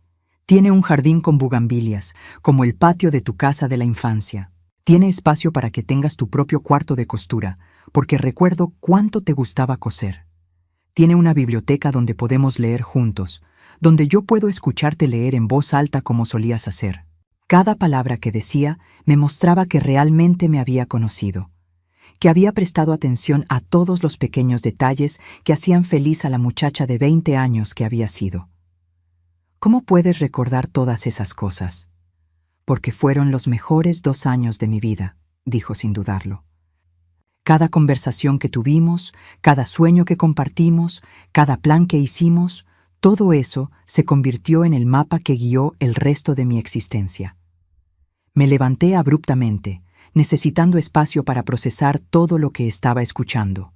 Tiene un jardín con bugambilias, como el patio de tu casa de la infancia. Tiene espacio para que tengas tu propio cuarto de costura, porque recuerdo cuánto te gustaba coser. Tiene una biblioteca donde podemos leer juntos, donde yo puedo escucharte leer en voz alta como solías hacer. Cada palabra que decía me mostraba que realmente me había conocido, que había prestado atención a todos los pequeños detalles que hacían feliz a la muchacha de 20 años que había sido. ¿Cómo puedes recordar todas esas cosas? Porque fueron los mejores 2 años de mi vida, dijo sin dudarlo. Cada conversación que tuvimos, cada sueño que compartimos, cada plan que hicimos, todo eso se convirtió en el mapa que guió el resto de mi existencia. Me levanté abruptamente, necesitando espacio para procesar todo lo que estaba escuchando.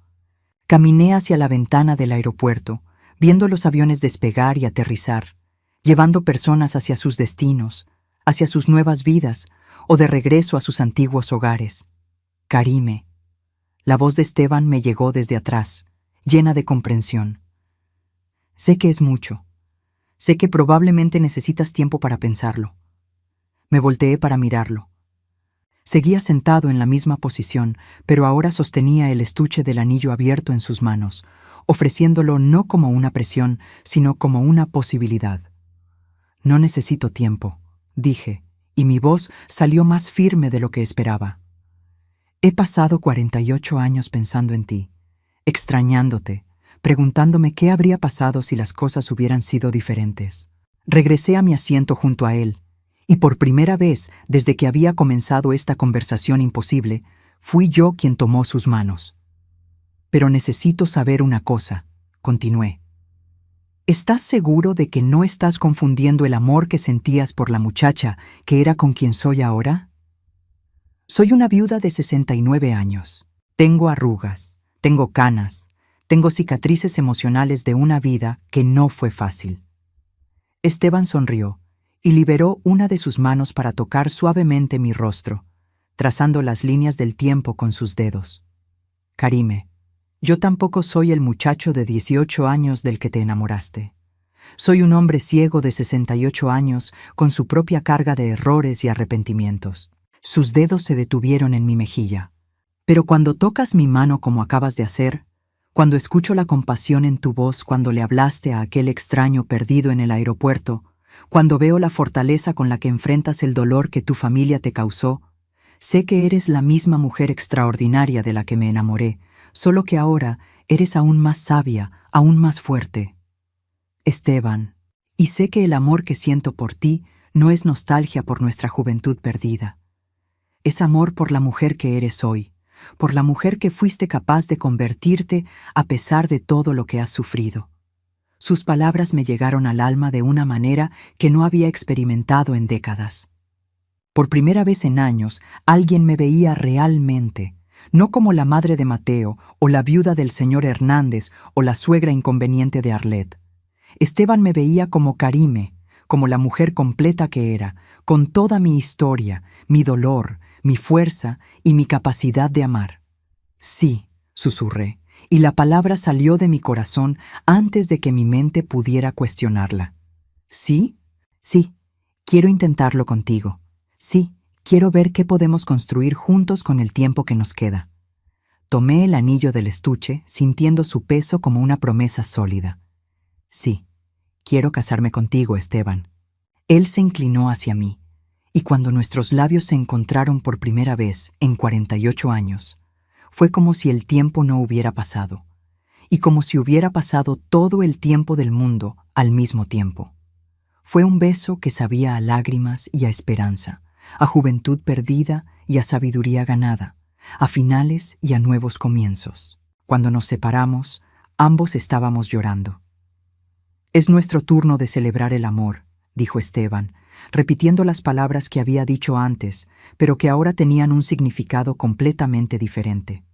Caminé hacia la ventana del aeropuerto, viendo los aviones despegar y aterrizar, llevando personas hacia sus destinos, hacia sus nuevas vidas o de regreso a sus antiguos hogares. Karime. La voz de Esteban me llegó desde atrás, llena de comprensión. Sé que es mucho. Sé que probablemente necesitas tiempo para pensarlo. Me volteé para mirarlo. Seguía sentado en la misma posición, pero ahora sostenía el estuche del anillo abierto en sus manos, ofreciéndolo no como una presión, sino como una posibilidad. No necesito tiempo, dije, y mi voz salió más firme de lo que esperaba. He pasado 48 años pensando en ti, extrañándote, preguntándome qué habría pasado si las cosas hubieran sido diferentes. Regresé a mi asiento junto a él, y por primera vez desde que había comenzado esta conversación imposible, fui yo quien tomó sus manos. Pero necesito saber una cosa, continué. ¿Estás seguro de que no estás confundiendo el amor que sentías por la muchacha que era con quien soy ahora? Soy una viuda de 69 años. Tengo arrugas, tengo canas, tengo cicatrices emocionales de una vida que no fue fácil. Esteban sonrió y liberó una de sus manos para tocar suavemente mi rostro, trazando las líneas del tiempo con sus dedos. Karime, yo tampoco soy el muchacho de 18 años del que te enamoraste. Soy un hombre ciego de 68 años con su propia carga de errores y arrepentimientos. Sus dedos se detuvieron en mi mejilla. Pero cuando tocas mi mano como acabas de hacer, cuando escucho la compasión en tu voz cuando le hablaste a aquel extraño perdido en el aeropuerto, cuando veo la fortaleza con la que enfrentas el dolor que tu familia te causó, sé que eres la misma mujer extraordinaria de la que me enamoré, solo que ahora eres aún más sabia, aún más fuerte. Esteban, y sé que el amor que siento por ti no es nostalgia por nuestra juventud perdida. Es amor por la mujer que eres hoy, por la mujer que fuiste capaz de convertirte a pesar de todo lo que has sufrido. Sus palabras me llegaron al alma de una manera que no había experimentado en décadas. Por primera vez en años, alguien me veía realmente, no como la madre de Mateo, o la viuda del señor Hernández, o la suegra inconveniente de Arlet. Esteban me veía como Karime, como la mujer completa que era, con toda mi historia, mi dolor, mi fuerza y mi capacidad de amar. Sí, susurré, y la palabra salió de mi corazón antes de que mi mente pudiera cuestionarla. ¿Sí? Sí, quiero intentarlo contigo. Sí, quiero ver qué podemos construir juntos con el tiempo que nos queda. Tomé el anillo del estuche, sintiendo su peso como una promesa sólida. Sí, quiero casarme contigo, Esteban. Él se inclinó hacia mí, y cuando nuestros labios se encontraron por primera vez en 48 años, fue como si el tiempo no hubiera pasado, y como si hubiera pasado todo el tiempo del mundo al mismo tiempo. Fue un beso que sabía a lágrimas y a esperanza, a juventud perdida y a sabiduría ganada, a finales y a nuevos comienzos. Cuando nos separamos, ambos estábamos llorando. «Es nuestro turno de celebrar el amor», dijo Esteban, repitiendo las palabras que había dicho antes, pero que ahora tenían un significado completamente diferente.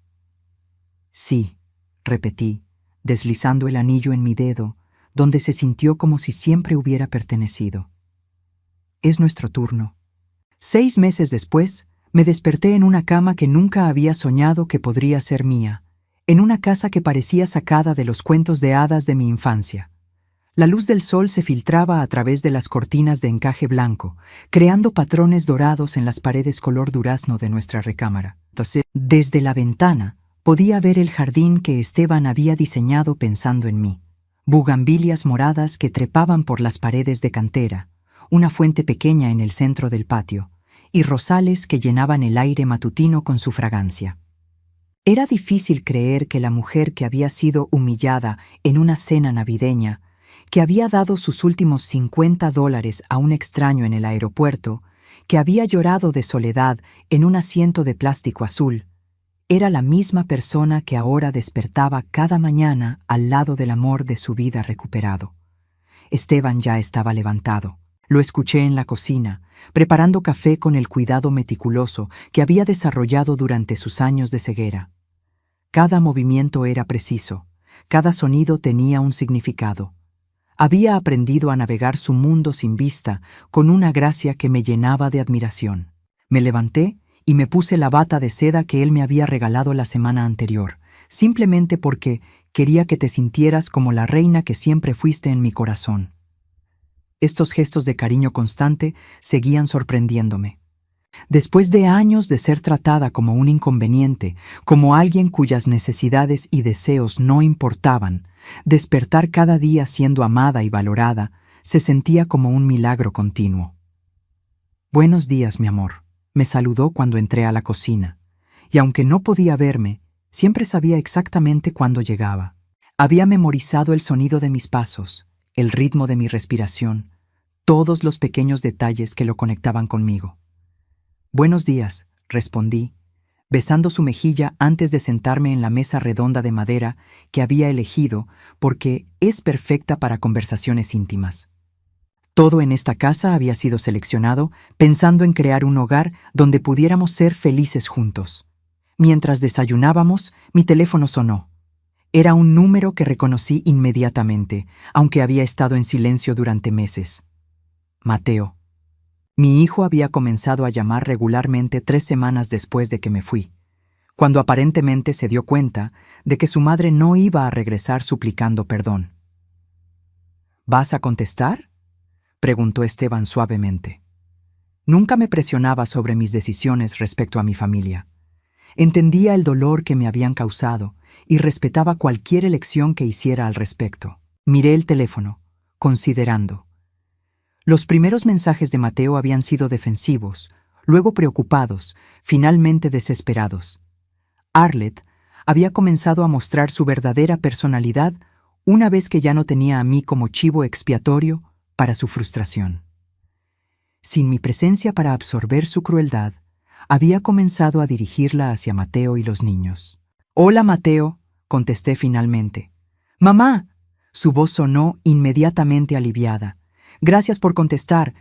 «Sí», repetí, deslizando el anillo en mi dedo, donde se sintió como si siempre hubiera pertenecido. «Es nuestro turno». 6 meses después, me desperté en una cama que nunca había soñado que podría ser mía, en una casa que parecía sacada de los cuentos de hadas de mi infancia. La luz del sol se filtraba a través de las cortinas de encaje blanco, creando patrones dorados en las paredes color durazno de nuestra recámara. Entonces, desde la ventana, podía ver el jardín que Esteban había diseñado pensando en mí. Bugambilias moradas que trepaban por las paredes de cantera, una fuente pequeña en el centro del patio, y rosales que llenaban el aire matutino con su fragancia. Era difícil creer que la mujer que había sido humillada en una cena navideña, que había dado sus últimos $50 a un extraño en el aeropuerto, que había llorado de soledad en un asiento de plástico azul, era la misma persona que ahora despertaba cada mañana al lado del amor de su vida recuperado. Esteban ya estaba levantado. Lo escuché en la cocina, preparando café con el cuidado meticuloso que había desarrollado durante sus años de ceguera. Cada movimiento era preciso, cada sonido tenía un significado. Había aprendido a navegar su mundo sin vista con una gracia que me llenaba de admiración. Me levanté y me puse la bata de seda que él me había regalado la semana anterior, simplemente porque quería que te sintieras como la reina que siempre fuiste en mi corazón. Estos gestos de cariño constante seguían sorprendiéndome. Después de años de ser tratada como un inconveniente, como alguien cuyas necesidades y deseos no importaban, despertar cada día siendo amada y valorada se sentía como un milagro continuo. «Buenos días, mi amor», me saludó cuando entré a la cocina, y aunque no podía verme, siempre sabía exactamente cuándo llegaba. Había memorizado el sonido de mis pasos, el ritmo de mi respiración, todos los pequeños detalles que lo conectaban conmigo. «Buenos días», respondí, besando su mejilla antes de sentarme en la mesa redonda de madera que había elegido porque es perfecta para conversaciones íntimas. Todo en esta casa había sido seleccionado pensando en crear un hogar donde pudiéramos ser felices juntos. Mientras desayunábamos, mi teléfono sonó. Era un número que reconocí inmediatamente, aunque había estado en silencio durante meses. Mateo. Mi hijo había comenzado a llamar regularmente 3 semanas después de que me fui, cuando aparentemente se dio cuenta de que su madre no iba a regresar suplicando perdón. ¿Vas a contestar?, preguntó Esteban suavemente. Nunca me presionaba sobre mis decisiones respecto a mi familia. Entendía el dolor que me habían causado y respetaba cualquier elección que hiciera al respecto. Miré el teléfono, considerando. Los primeros mensajes de Mateo habían sido defensivos, luego preocupados, finalmente desesperados. Arlette había comenzado a mostrar su verdadera personalidad una vez que ya no tenía a mí como chivo expiatorio para su frustración. Sin mi presencia para absorber su crueldad, había comenzado a dirigirla hacia Mateo y los niños. «Hola, Mateo», contesté finalmente. «Mamá», su voz sonó inmediatamente aliviada. «Gracias por contestar.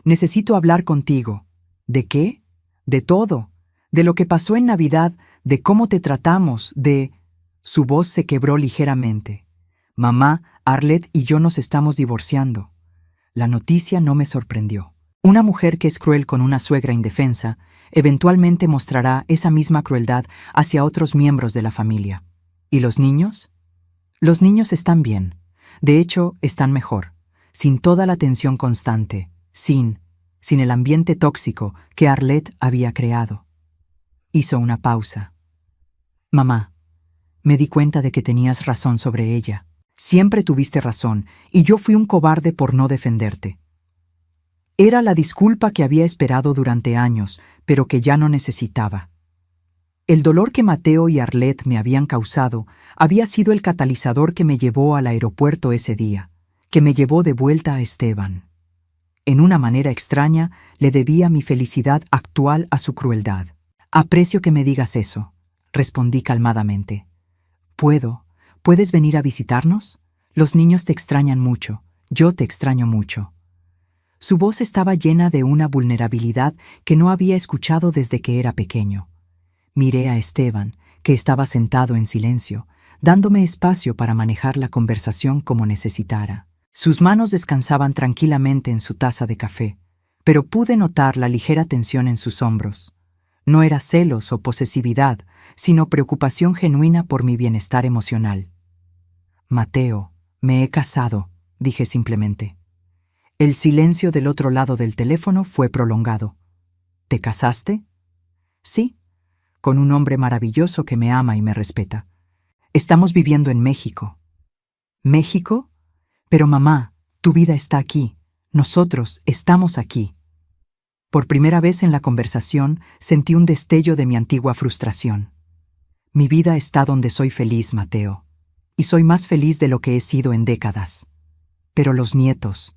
Necesito hablar contigo». «¿De qué?» «De todo. De lo que pasó en Navidad, de cómo te tratamos, de...» Su voz se quebró ligeramente. «Mamá, Arlette y yo nos estamos divorciando». La noticia no me sorprendió. Una mujer que es cruel con una suegra indefensa eventualmente mostrará esa misma crueldad hacia otros miembros de la familia. ¿Y los niños? Los niños están bien. De hecho, están mejor. Sin toda la tensión constante. Sin el ambiente tóxico que Arlette había creado. Hizo una pausa. «Mamá, me di cuenta de que tenías razón sobre ella. Siempre tuviste razón, y yo fui un cobarde por no defenderte. Era la disculpa que había esperado durante años, pero que ya no necesitaba. El dolor que Mateo y Arlette me habían causado había sido el catalizador que me llevó al aeropuerto ese día, que me llevó de vuelta a Esteban. En una manera extraña, le debía mi felicidad actual a su crueldad. «Aprecio que me digas eso», respondí calmadamente. ¿Puedes venir a visitarnos? Los niños te extrañan mucho. Yo te extraño mucho». Su voz estaba llena de una vulnerabilidad que no había escuchado desde que era pequeño. Miré a Esteban, que estaba sentado en silencio, dándome espacio para manejar la conversación como necesitara. Sus manos descansaban tranquilamente en su taza de café, pero pude notar la ligera tensión en sus hombros. No era celos o posesividad, sino preocupación genuina por mi bienestar emocional. «Mateo, me he casado», dije simplemente. El silencio del otro lado del teléfono fue prolongado. «¿Te casaste?» «Sí, con un hombre maravilloso que me ama y me respeta. Estamos viviendo en México». «¿México? Pero mamá, tu vida está aquí. Nosotros estamos aquí». Por primera vez en la conversación sentí un destello de mi antigua frustración. «Mi vida está donde soy feliz, Mateo. Y soy más feliz de lo que he sido en décadas. Pero los nietos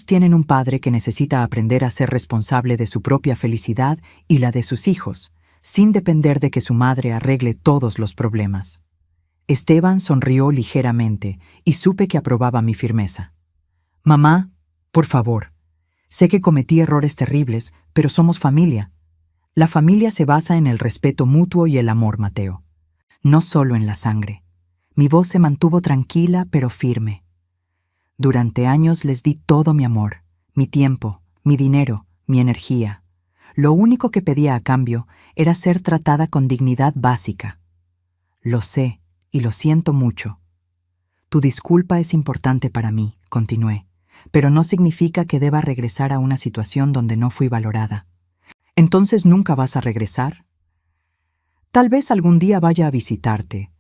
tienen un padre que necesita aprender a ser responsable de su propia felicidad y la de sus hijos, sin depender de que su madre arregle todos los problemas». Esteban sonrió ligeramente y supe que aprobaba mi firmeza. «Mamá, por favor, sé que cometí errores terribles, pero somos familia. La familia se basa en el respeto mutuo y el amor, Mateo. No solo en la sangre». Mi voz se mantuvo tranquila pero firme. «Durante años les di todo mi amor, mi tiempo, mi dinero, mi energía. Lo único que pedía a cambio era ser tratada con dignidad básica. Lo sé y lo siento mucho. Tu disculpa es importante para mí», continué, «pero no significa que deba regresar a una situación donde no fui valorada». «¿Entonces nunca vas a regresar?» «Tal vez algún día vaya a visitarte,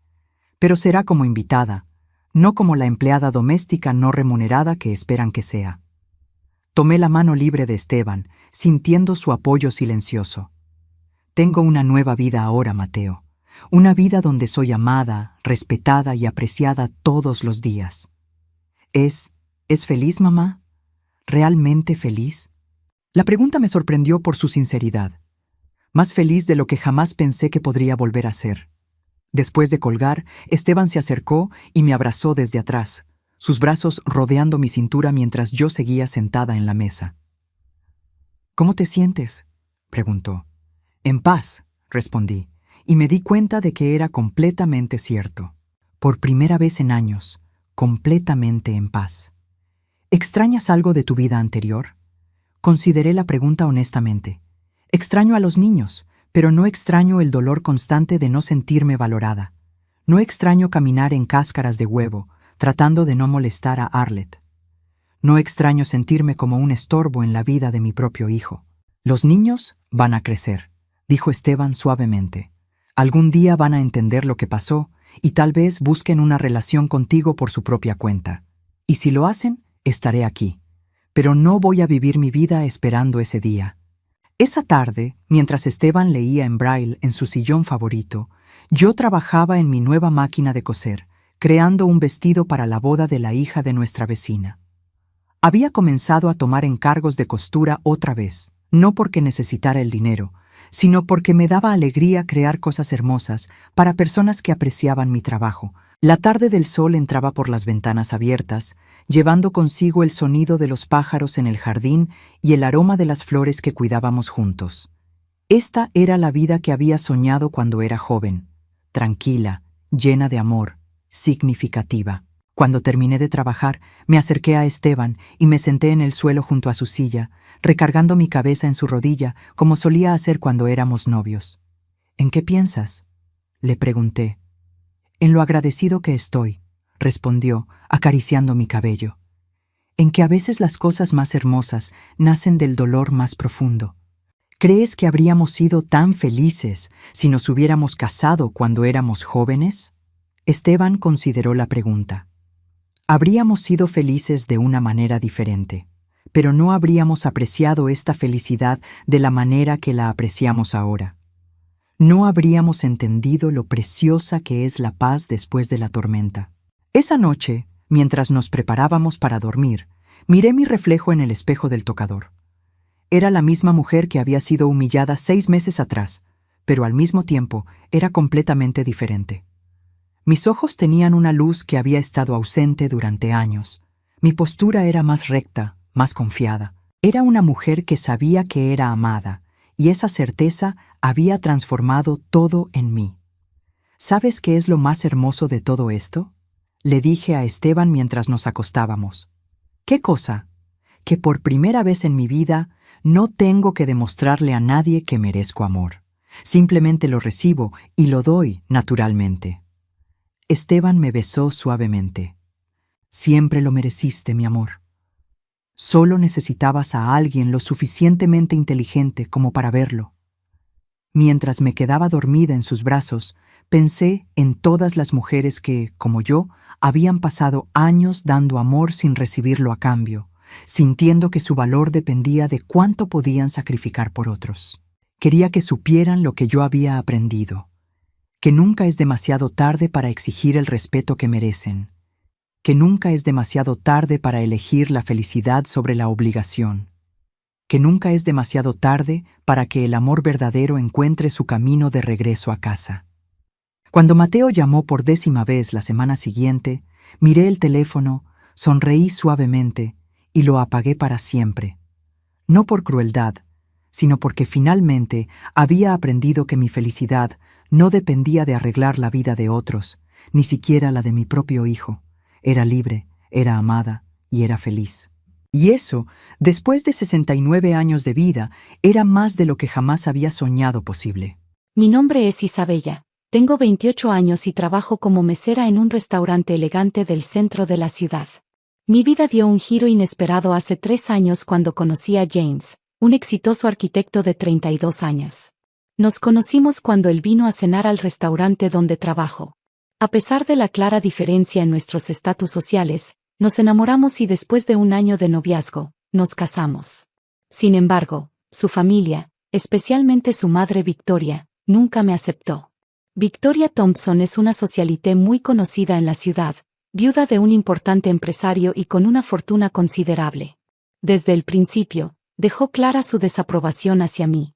pero será como invitada, no como la empleada doméstica no remunerada que esperan que sea». Tomé la mano libre de Esteban, sintiendo su apoyo silencioso. «Tengo una nueva vida ahora, Mateo. Una vida donde soy amada, respetada y apreciada todos los días». ¿Es feliz, mamá? ¿Realmente feliz? La pregunta me sorprendió por su sinceridad. más feliz de lo que jamás pensé que podría volver a ser. Después de colgar, Esteban se acercó y me abrazó desde atrás, sus brazos rodeando mi cintura mientras yo seguía sentada en la mesa. «¿Cómo te sientes?», preguntó. «En paz», respondí, y me di cuenta de que era completamente cierto. Por primera vez en años, completamente en paz. «¿Extrañas algo de tu vida anterior?». Consideré la pregunta honestamente. Extraño a los niños, pero no extraño el dolor constante de no sentirme valorada. No extraño caminar en cáscaras de huevo, tratando de no molestar a Arlette. No extraño sentirme como un estorbo en la vida de mi propio hijo. «Los niños van a crecer», dijo Esteban suavemente. «Algún día van a entender lo que pasó y tal vez busquen una relación contigo por su propia cuenta. Y si lo hacen, estaré aquí. Pero no voy a vivir mi vida esperando ese día». Esa tarde, mientras Esteban leía en braille en su sillón favorito, yo trabajaba en mi nueva máquina de coser, creando un vestido para la boda de la hija de nuestra vecina. Había comenzado a tomar encargos de costura otra vez, no porque necesitara el dinero, sino porque me daba alegría crear cosas hermosas para personas que apreciaban mi trabajo. La tarde del sol entraba por las ventanas abiertas, llevando consigo el sonido de los pájaros en el jardín y el aroma de las flores que cuidábamos juntos. Esta era la vida que había soñado cuando era joven, tranquila, llena de amor, significativa. Cuando terminé de trabajar, me acerqué a Esteban y me senté en el suelo junto a su silla, recargando mi cabeza en su rodilla, como solía hacer cuando éramos novios. «¿En qué piensas?», le pregunté. «En lo agradecido que estoy», respondió, acariciando mi cabello. «En que a veces las cosas más hermosas nacen del dolor más profundo. ¿Crees que habríamos sido tan felices si nos hubiéramos casado cuando éramos jóvenes?». Esteban consideró la pregunta. «Habríamos sido felices de una manera diferente, pero no habríamos apreciado esta felicidad de la manera que la apreciamos ahora. No habríamos entendido lo preciosa que es la paz después de la tormenta». Esa noche, mientras nos preparábamos para dormir, miré mi reflejo en el espejo del tocador. Era la misma mujer que había sido humillada 6 meses atrás, pero al mismo tiempo era completamente diferente. Mis ojos tenían una luz que había estado ausente durante años. Mi postura era más recta, más confiada. Era una mujer que sabía que era amada, y esa certeza había transformado todo en mí. ¿Sabes qué es lo más hermoso de todo esto?, le dije a Esteban mientras nos acostábamos. «¿Qué cosa?». «Que por primera vez en mi vida no tengo que demostrarle a nadie que merezco amor. Simplemente lo recibo y lo doy naturalmente». Esteban me besó suavemente. «Siempre lo mereciste, mi amor. Solo necesitabas a alguien lo suficientemente inteligente como para verlo». Mientras me quedaba dormida en sus brazos, pensé en todas las mujeres que, como yo, habían pasado años dando amor sin recibirlo a cambio, sintiendo que su valor dependía de cuánto podían sacrificar por otros. Quería que supieran lo que yo había aprendido, que nunca es demasiado tarde para exigir el respeto que merecen, que nunca es demasiado tarde para elegir la felicidad sobre la obligación, que nunca es demasiado tarde para que el amor verdadero encuentre su camino de regreso a casa. Cuando Mateo llamó por 10ª vez la semana siguiente, miré el teléfono, sonreí suavemente y lo apagué para siempre. No por crueldad, sino porque finalmente había aprendido que mi felicidad no dependía de arreglar la vida de otros, ni siquiera la de mi propio hijo. Era libre, era amada y era feliz. Y eso, después de 69 años de vida, era más de lo que jamás había soñado posible. Mi nombre es Isabella. Tengo 28 años y trabajo como mesera en un restaurante elegante del centro de la ciudad. Mi vida dio un giro inesperado hace 3 años cuando conocí a James, un exitoso arquitecto de 32 años. Nos conocimos cuando él vino a cenar al restaurante donde trabajo. A pesar de la clara diferencia en nuestros estatus sociales, nos enamoramos y después de un año de noviazgo, nos casamos. Sin embargo, su familia, especialmente su madre Victoria, nunca me aceptó. Victoria Thompson es una socialité muy conocida en la ciudad, viuda de un importante empresario y con una fortuna considerable. Desde el principio, dejó clara su desaprobación hacia mí.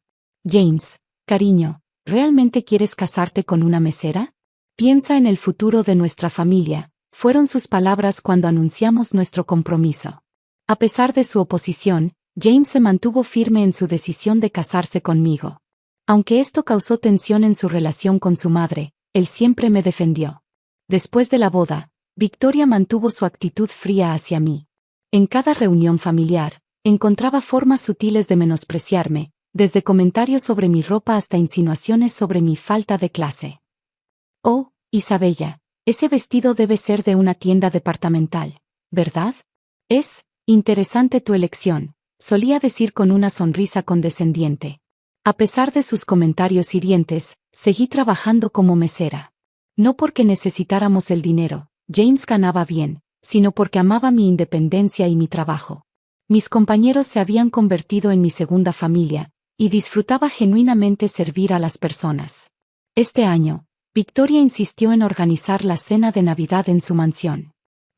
James, Cariño, ¿realmente quieres casarte con una mesera? Piensa en el futuro de nuestra familia, fueron sus palabras cuando anunciamos nuestro compromiso. A pesar de su oposición, James se mantuvo firme en su decisión de casarse conmigo. Aunque esto causó tensión en su relación con su madre, él siempre me defendió. Después de la boda, Victoria mantuvo su actitud fría hacia mí. En cada reunión familiar, encontraba formas sutiles de menospreciarme, desde comentarios sobre mi ropa hasta insinuaciones sobre mi falta de clase. Oh, Isabella, ese vestido debe ser de una tienda departamental, ¿verdad? Es interesante tu elección, solía decir con una sonrisa condescendiente. A pesar de sus comentarios hirientes, seguí trabajando como mesera. No porque necesitáramos el dinero, James ganaba bien, sino porque amaba mi independencia y mi trabajo. Mis compañeros se habían convertido en mi segunda familia, y disfrutaba genuinamente servir a las personas. Este año, Victoria insistió en organizar la cena de Navidad en su mansión.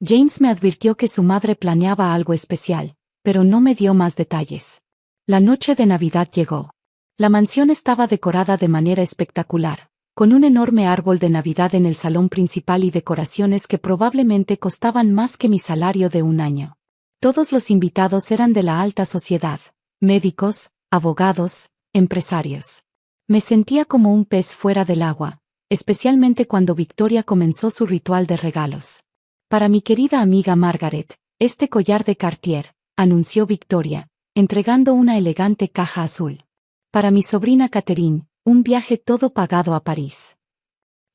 James me advirtió que su madre planeaba algo especial, pero no me dio más detalles. La noche de Navidad llegó. La mansión estaba decorada de manera espectacular, con un enorme árbol de Navidad en el salón principal y decoraciones que probablemente costaban más que mi salario de un año. Todos los invitados eran de la alta sociedad, médicos, abogados, empresarios. Me sentía como un pez fuera del agua, especialmente cuando Victoria comenzó su ritual de regalos. Para mi querida amiga Margaret, este collar de Cartier, anunció Victoria, entregando una elegante caja azul. Para mi sobrina Catherine, un viaje todo pagado a París.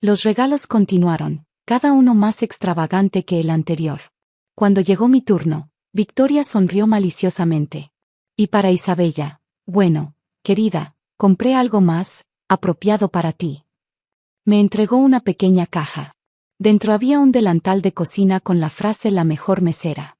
Los regalos continuaron, cada uno más extravagante que el anterior. Cuando llegó mi turno, Victoria sonrió maliciosamente. Y para Isabella, bueno, querida, compré algo más, apropiado para ti. Me entregó una pequeña caja. Dentro había un delantal de cocina con la frase "la mejor mesera".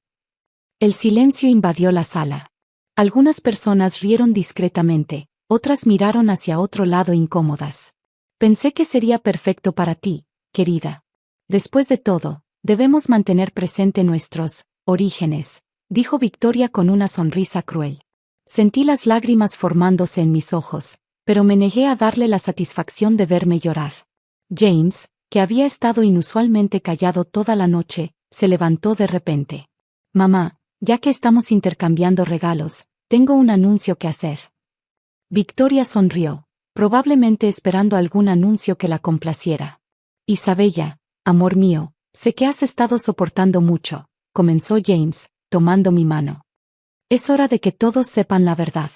El silencio invadió la sala. Algunas personas rieron discretamente, otras miraron hacia otro lado incómodas. Pensé que sería perfecto para ti, querida. Después de todo, debemos mantener presente nuestros orígenes, dijo Victoria con una sonrisa cruel. Sentí las lágrimas formándose en mis ojos, pero me negué a darle la satisfacción de verme llorar. James, que había estado inusualmente callado toda la noche, se levantó de repente. Mamá, ya que estamos intercambiando regalos, tengo un anuncio que hacer. Victoria sonrió, probablemente esperando algún anuncio que la complaciera. Isabella, amor mío, sé que has estado soportando mucho, comenzó James, tomando mi mano. Es hora de que todos sepan la verdad.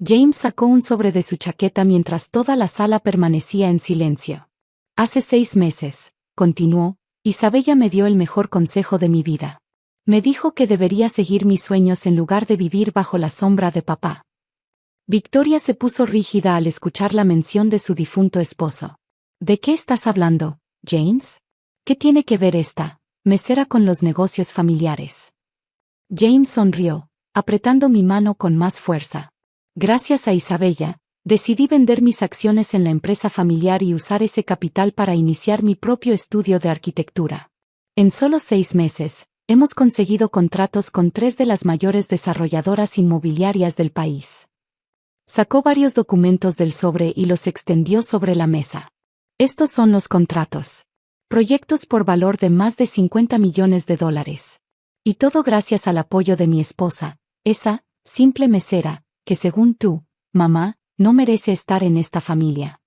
James sacó un sobre de su chaqueta mientras toda la sala permanecía en silencio. Hace 6 meses, continuó, Isabella me dio el mejor consejo de mi vida. Me dijo que debería seguir mis sueños en lugar de vivir bajo la sombra de papá. Victoria se puso rígida al escuchar la mención de su difunto esposo. ¿De qué estás hablando, James? ¿Qué tiene que ver esta mesera con los negocios familiares? James sonrió, apretando mi mano con más fuerza. Gracias a Isabella, decidí vender mis acciones en la empresa familiar y usar ese capital para iniciar mi propio estudio de arquitectura. En solo 6 meses, hemos conseguido contratos con 3 de las mayores desarrolladoras inmobiliarias del país. Sacó varios documentos del sobre y los extendió sobre la mesa. Estos son los contratos. Proyectos por valor de más de $50 millones. Y todo gracias al apoyo de mi esposa, esa simple mesera, que según tú, mamá, no merece estar en esta familia.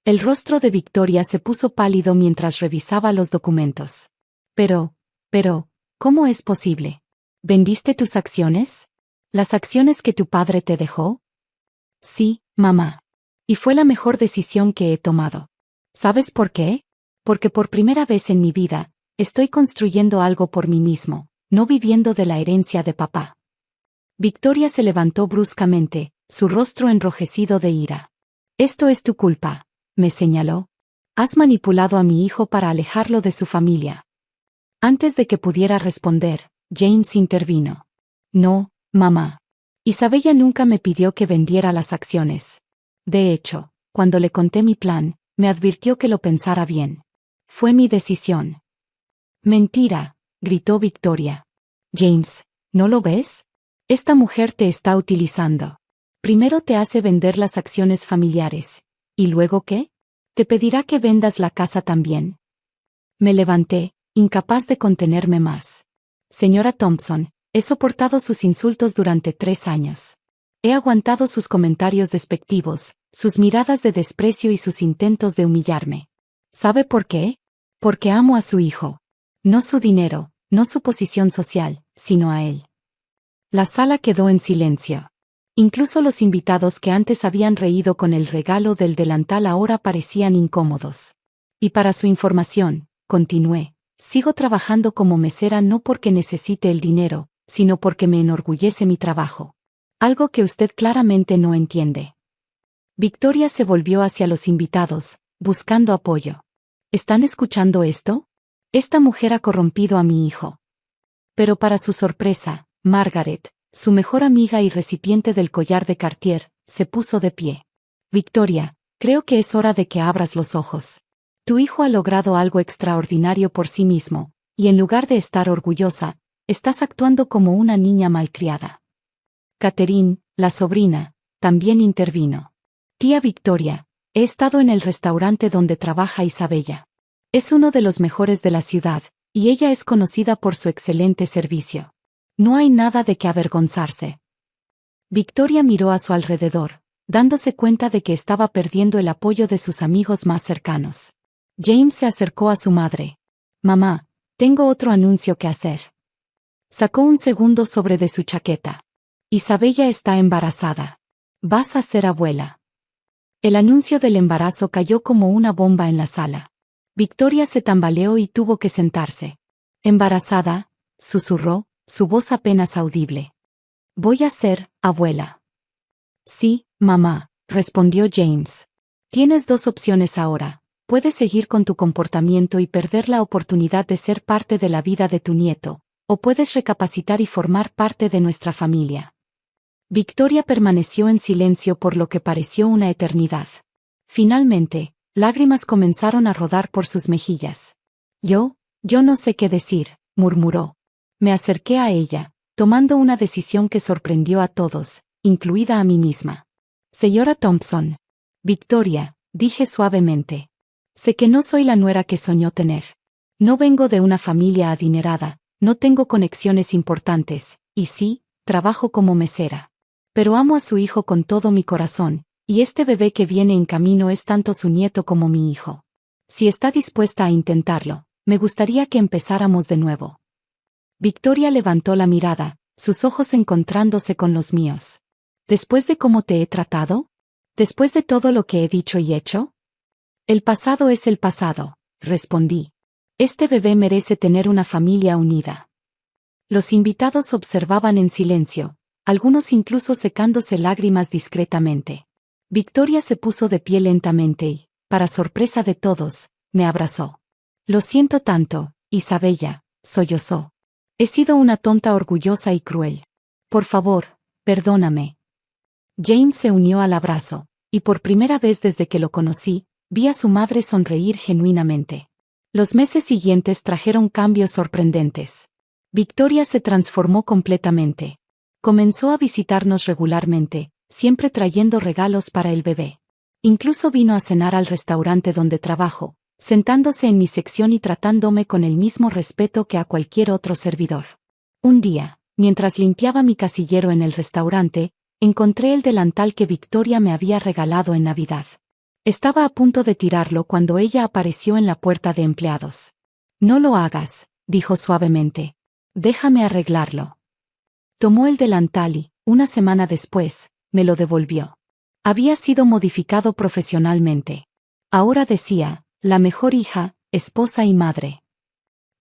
El rostro de Victoria se puso pálido mientras revisaba los documentos. Pero, ¿cómo es posible? ¿Vendiste tus acciones? ¿Las acciones que tu padre te dejó? Sí, mamá. Y fue la mejor decisión que he tomado. ¿Sabes por qué? Porque por primera vez en mi vida, estoy construyendo algo por mí mismo, no viviendo de la herencia de papá. Victoria se levantó bruscamente, su rostro enrojecido de ira. Esto es tu culpa, me señaló. Has manipulado a mi hijo para alejarlo de su familia. Antes de que pudiera responder, James intervino. No, mamá. Isabella nunca me pidió que vendiera las acciones. De hecho, cuando le conté mi plan, me advirtió que lo pensara bien. Fue mi decisión. Mentira, gritó Victoria. James, ¿no lo ves? Esta mujer te está utilizando. Primero te hace vender las acciones familiares. ¿Y luego qué? Te pedirá que vendas la casa también. Me levanté, incapaz de contenerme más. Señora Thompson, he soportado sus insultos durante 3 años. He aguantado sus comentarios despectivos, sus miradas de desprecio y sus intentos de humillarme. ¿Sabe por qué? Porque amo a su hijo. No su dinero, no su posición social, sino a él. La sala quedó en silencio. Incluso los invitados que antes habían reído con el regalo del delantal ahora parecían incómodos. Y para su información, continué, sigo trabajando como mesera no porque necesite el dinero, sino porque me enorgullece mi trabajo. Algo que usted claramente no entiende. Victoria se volvió hacia los invitados, buscando apoyo. ¿Están escuchando esto? Esta mujer ha corrompido a mi hijo. Pero para su sorpresa, Margaret, su mejor amiga y recipiente del collar de Cartier, se puso de pie. Victoria, creo que es hora de que abras los ojos. Tu hijo ha logrado algo extraordinario por sí mismo, y en lugar de estar orgullosa, estás actuando como una niña malcriada. Catherine, la sobrina, también intervino. Tía Victoria, he estado en el restaurante donde trabaja Isabella. Es uno de los mejores de la ciudad, y ella es conocida por su excelente servicio. No hay nada de qué avergonzarse. Victoria miró a su alrededor, dándose cuenta de que estaba perdiendo el apoyo de sus amigos más cercanos. James se acercó a su madre. Mamá, tengo otro anuncio que hacer. Sacó un segundo sobre de su chaqueta. Isabella está embarazada. Vas a ser abuela. El anuncio del embarazo cayó como una bomba en la sala. Victoria se tambaleó y tuvo que sentarse. Embarazada, susurró, su voz apenas audible. Voy a ser abuela. Sí, mamá, respondió James. Tienes 2 opciones ahora. Puedes seguir con tu comportamiento y perder la oportunidad de ser parte de la vida de tu nieto, o puedes recapacitar y formar parte de nuestra familia. Victoria permaneció en silencio por lo que pareció una eternidad. Finalmente, lágrimas comenzaron a rodar por sus mejillas. Yo no sé qué decir, murmuró. Me acerqué a ella, tomando una decisión que sorprendió a todos, incluida a mí misma. Señora Thompson. Victoria, dije suavemente. Sé que no soy la nuera que soñó tener. No vengo de una familia adinerada, no tengo conexiones importantes, y sí, trabajo como mesera. Pero amo a su hijo con todo mi corazón, y este bebé que viene en camino es tanto su nieto como mi hijo. Si está dispuesta a intentarlo, me gustaría que empezáramos de nuevo. Victoria levantó la mirada, sus ojos encontrándose con los míos. ¿Después de cómo te he tratado? ¿Después de todo lo que he dicho y hecho? El pasado es el pasado, respondí. Este bebé merece tener una familia unida. Los invitados observaban en silencio, algunos incluso secándose lágrimas discretamente. Victoria se puso de pie lentamente y, para sorpresa de todos, me abrazó. Lo siento tanto, Isabella, sollozó. He sido una tonta orgullosa y cruel. Por favor, perdóname. James se unió al abrazo, y por primera vez desde que lo conocí, vi a su madre sonreír genuinamente. Los meses siguientes trajeron cambios sorprendentes. Victoria se transformó completamente. Comenzó a visitarnos regularmente, siempre trayendo regalos para el bebé. Incluso vino a cenar al restaurante donde trabajo, sentándose en mi sección y tratándome con el mismo respeto que a cualquier otro servidor. Un día, mientras limpiaba mi casillero en el restaurante, encontré el delantal que Victoria me había regalado en Navidad. Estaba a punto de tirarlo cuando ella apareció en la puerta de empleados. No lo hagas, dijo suavemente. Déjame arreglarlo. Tomó el delantal y, una semana después, me lo devolvió. Había sido modificado profesionalmente. Ahora decía, la mejor hija, esposa y madre.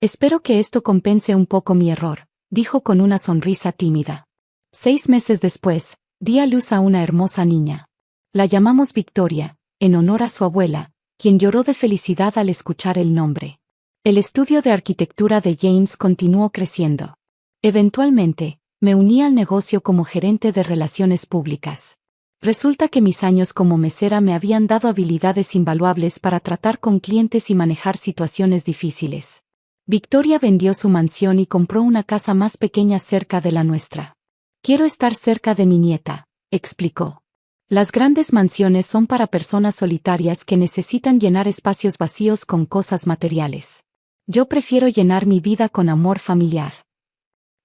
Espero que esto compense un poco mi error, dijo con una sonrisa tímida. 6 meses después, di a luz a una hermosa niña. La llamamos Victoria, en honor a su abuela, quien lloró de felicidad al escuchar el nombre. El estudio de arquitectura de James continuó creciendo. Eventualmente, me uní al negocio como gerente de relaciones públicas. Resulta que mis años como mesera me habían dado habilidades invaluables para tratar con clientes y manejar situaciones difíciles. Victoria vendió su mansión y compró una casa más pequeña cerca de la nuestra. Quiero estar cerca de mi nieta, explicó. Las grandes mansiones son para personas solitarias que necesitan llenar espacios vacíos con cosas materiales. Yo prefiero llenar mi vida con amor familiar.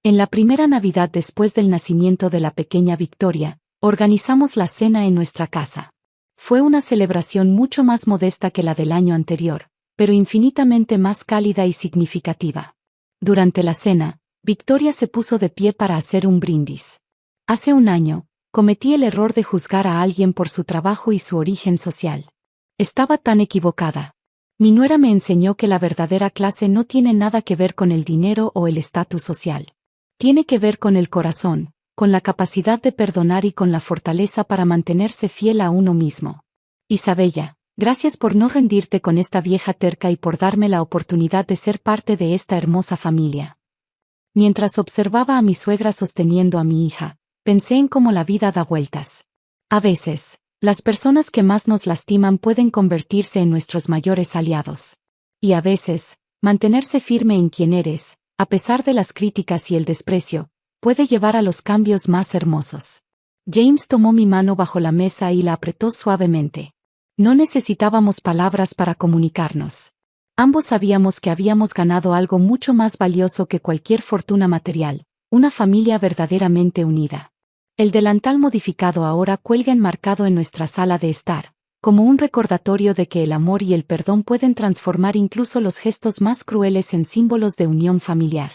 En la primera Navidad después del nacimiento de la pequeña Victoria, organizamos la cena en nuestra casa. Fue una celebración mucho más modesta que la del año anterior, pero infinitamente más cálida y significativa. Durante la cena, Victoria se puso de pie para hacer un brindis. Hace un año, cometí el error de juzgar a alguien por su trabajo y su origen social. Estaba tan equivocada. Mi nuera me enseñó que la verdadera clase no tiene nada que ver con el dinero o el estatus social. Tiene que ver con el corazón, con la capacidad de perdonar y con la fortaleza para mantenerse fiel a uno mismo. Isabella, gracias por no rendirte con esta vieja terca y por darme la oportunidad de ser parte de esta hermosa familia. Mientras observaba a mi suegra sosteniendo a mi hija, pensé en cómo la vida da vueltas. A veces, las personas que más nos lastiman pueden convertirse en nuestros mayores aliados. Y a veces, mantenerse firme en quien eres, a pesar de las críticas y el desprecio, puede llevar a los cambios más hermosos. James tomó mi mano bajo la mesa y la apretó suavemente. No necesitábamos palabras para comunicarnos. Ambos sabíamos que habíamos ganado algo mucho más valioso que cualquier fortuna material, una familia verdaderamente unida. El delantal modificado ahora cuelga enmarcado en nuestra sala de estar, como un recordatorio de que el amor y el perdón pueden transformar incluso los gestos más crueles en símbolos de unión familiar.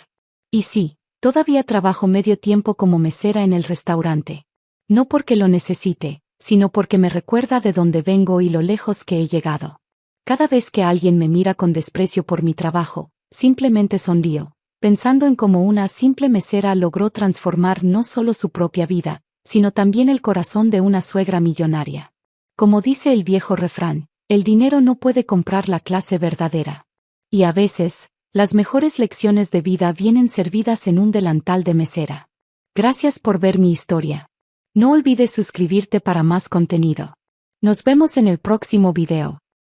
Y sí, todavía trabajo medio tiempo como mesera en el restaurante. No porque lo necesite, sino porque me recuerda de dónde vengo y lo lejos que he llegado. Cada vez que alguien me mira con desprecio por mi trabajo, simplemente sonrío, pensando en cómo una simple mesera logró transformar no solo su propia vida, sino también el corazón de una suegra millonaria. Como dice el viejo refrán, el dinero no puede comprar la clase verdadera. Y a veces, las mejores lecciones de vida vienen servidas en un delantal de mesera. Gracias por ver mi historia. No olvides suscribirte para más contenido. Nos vemos en el próximo video.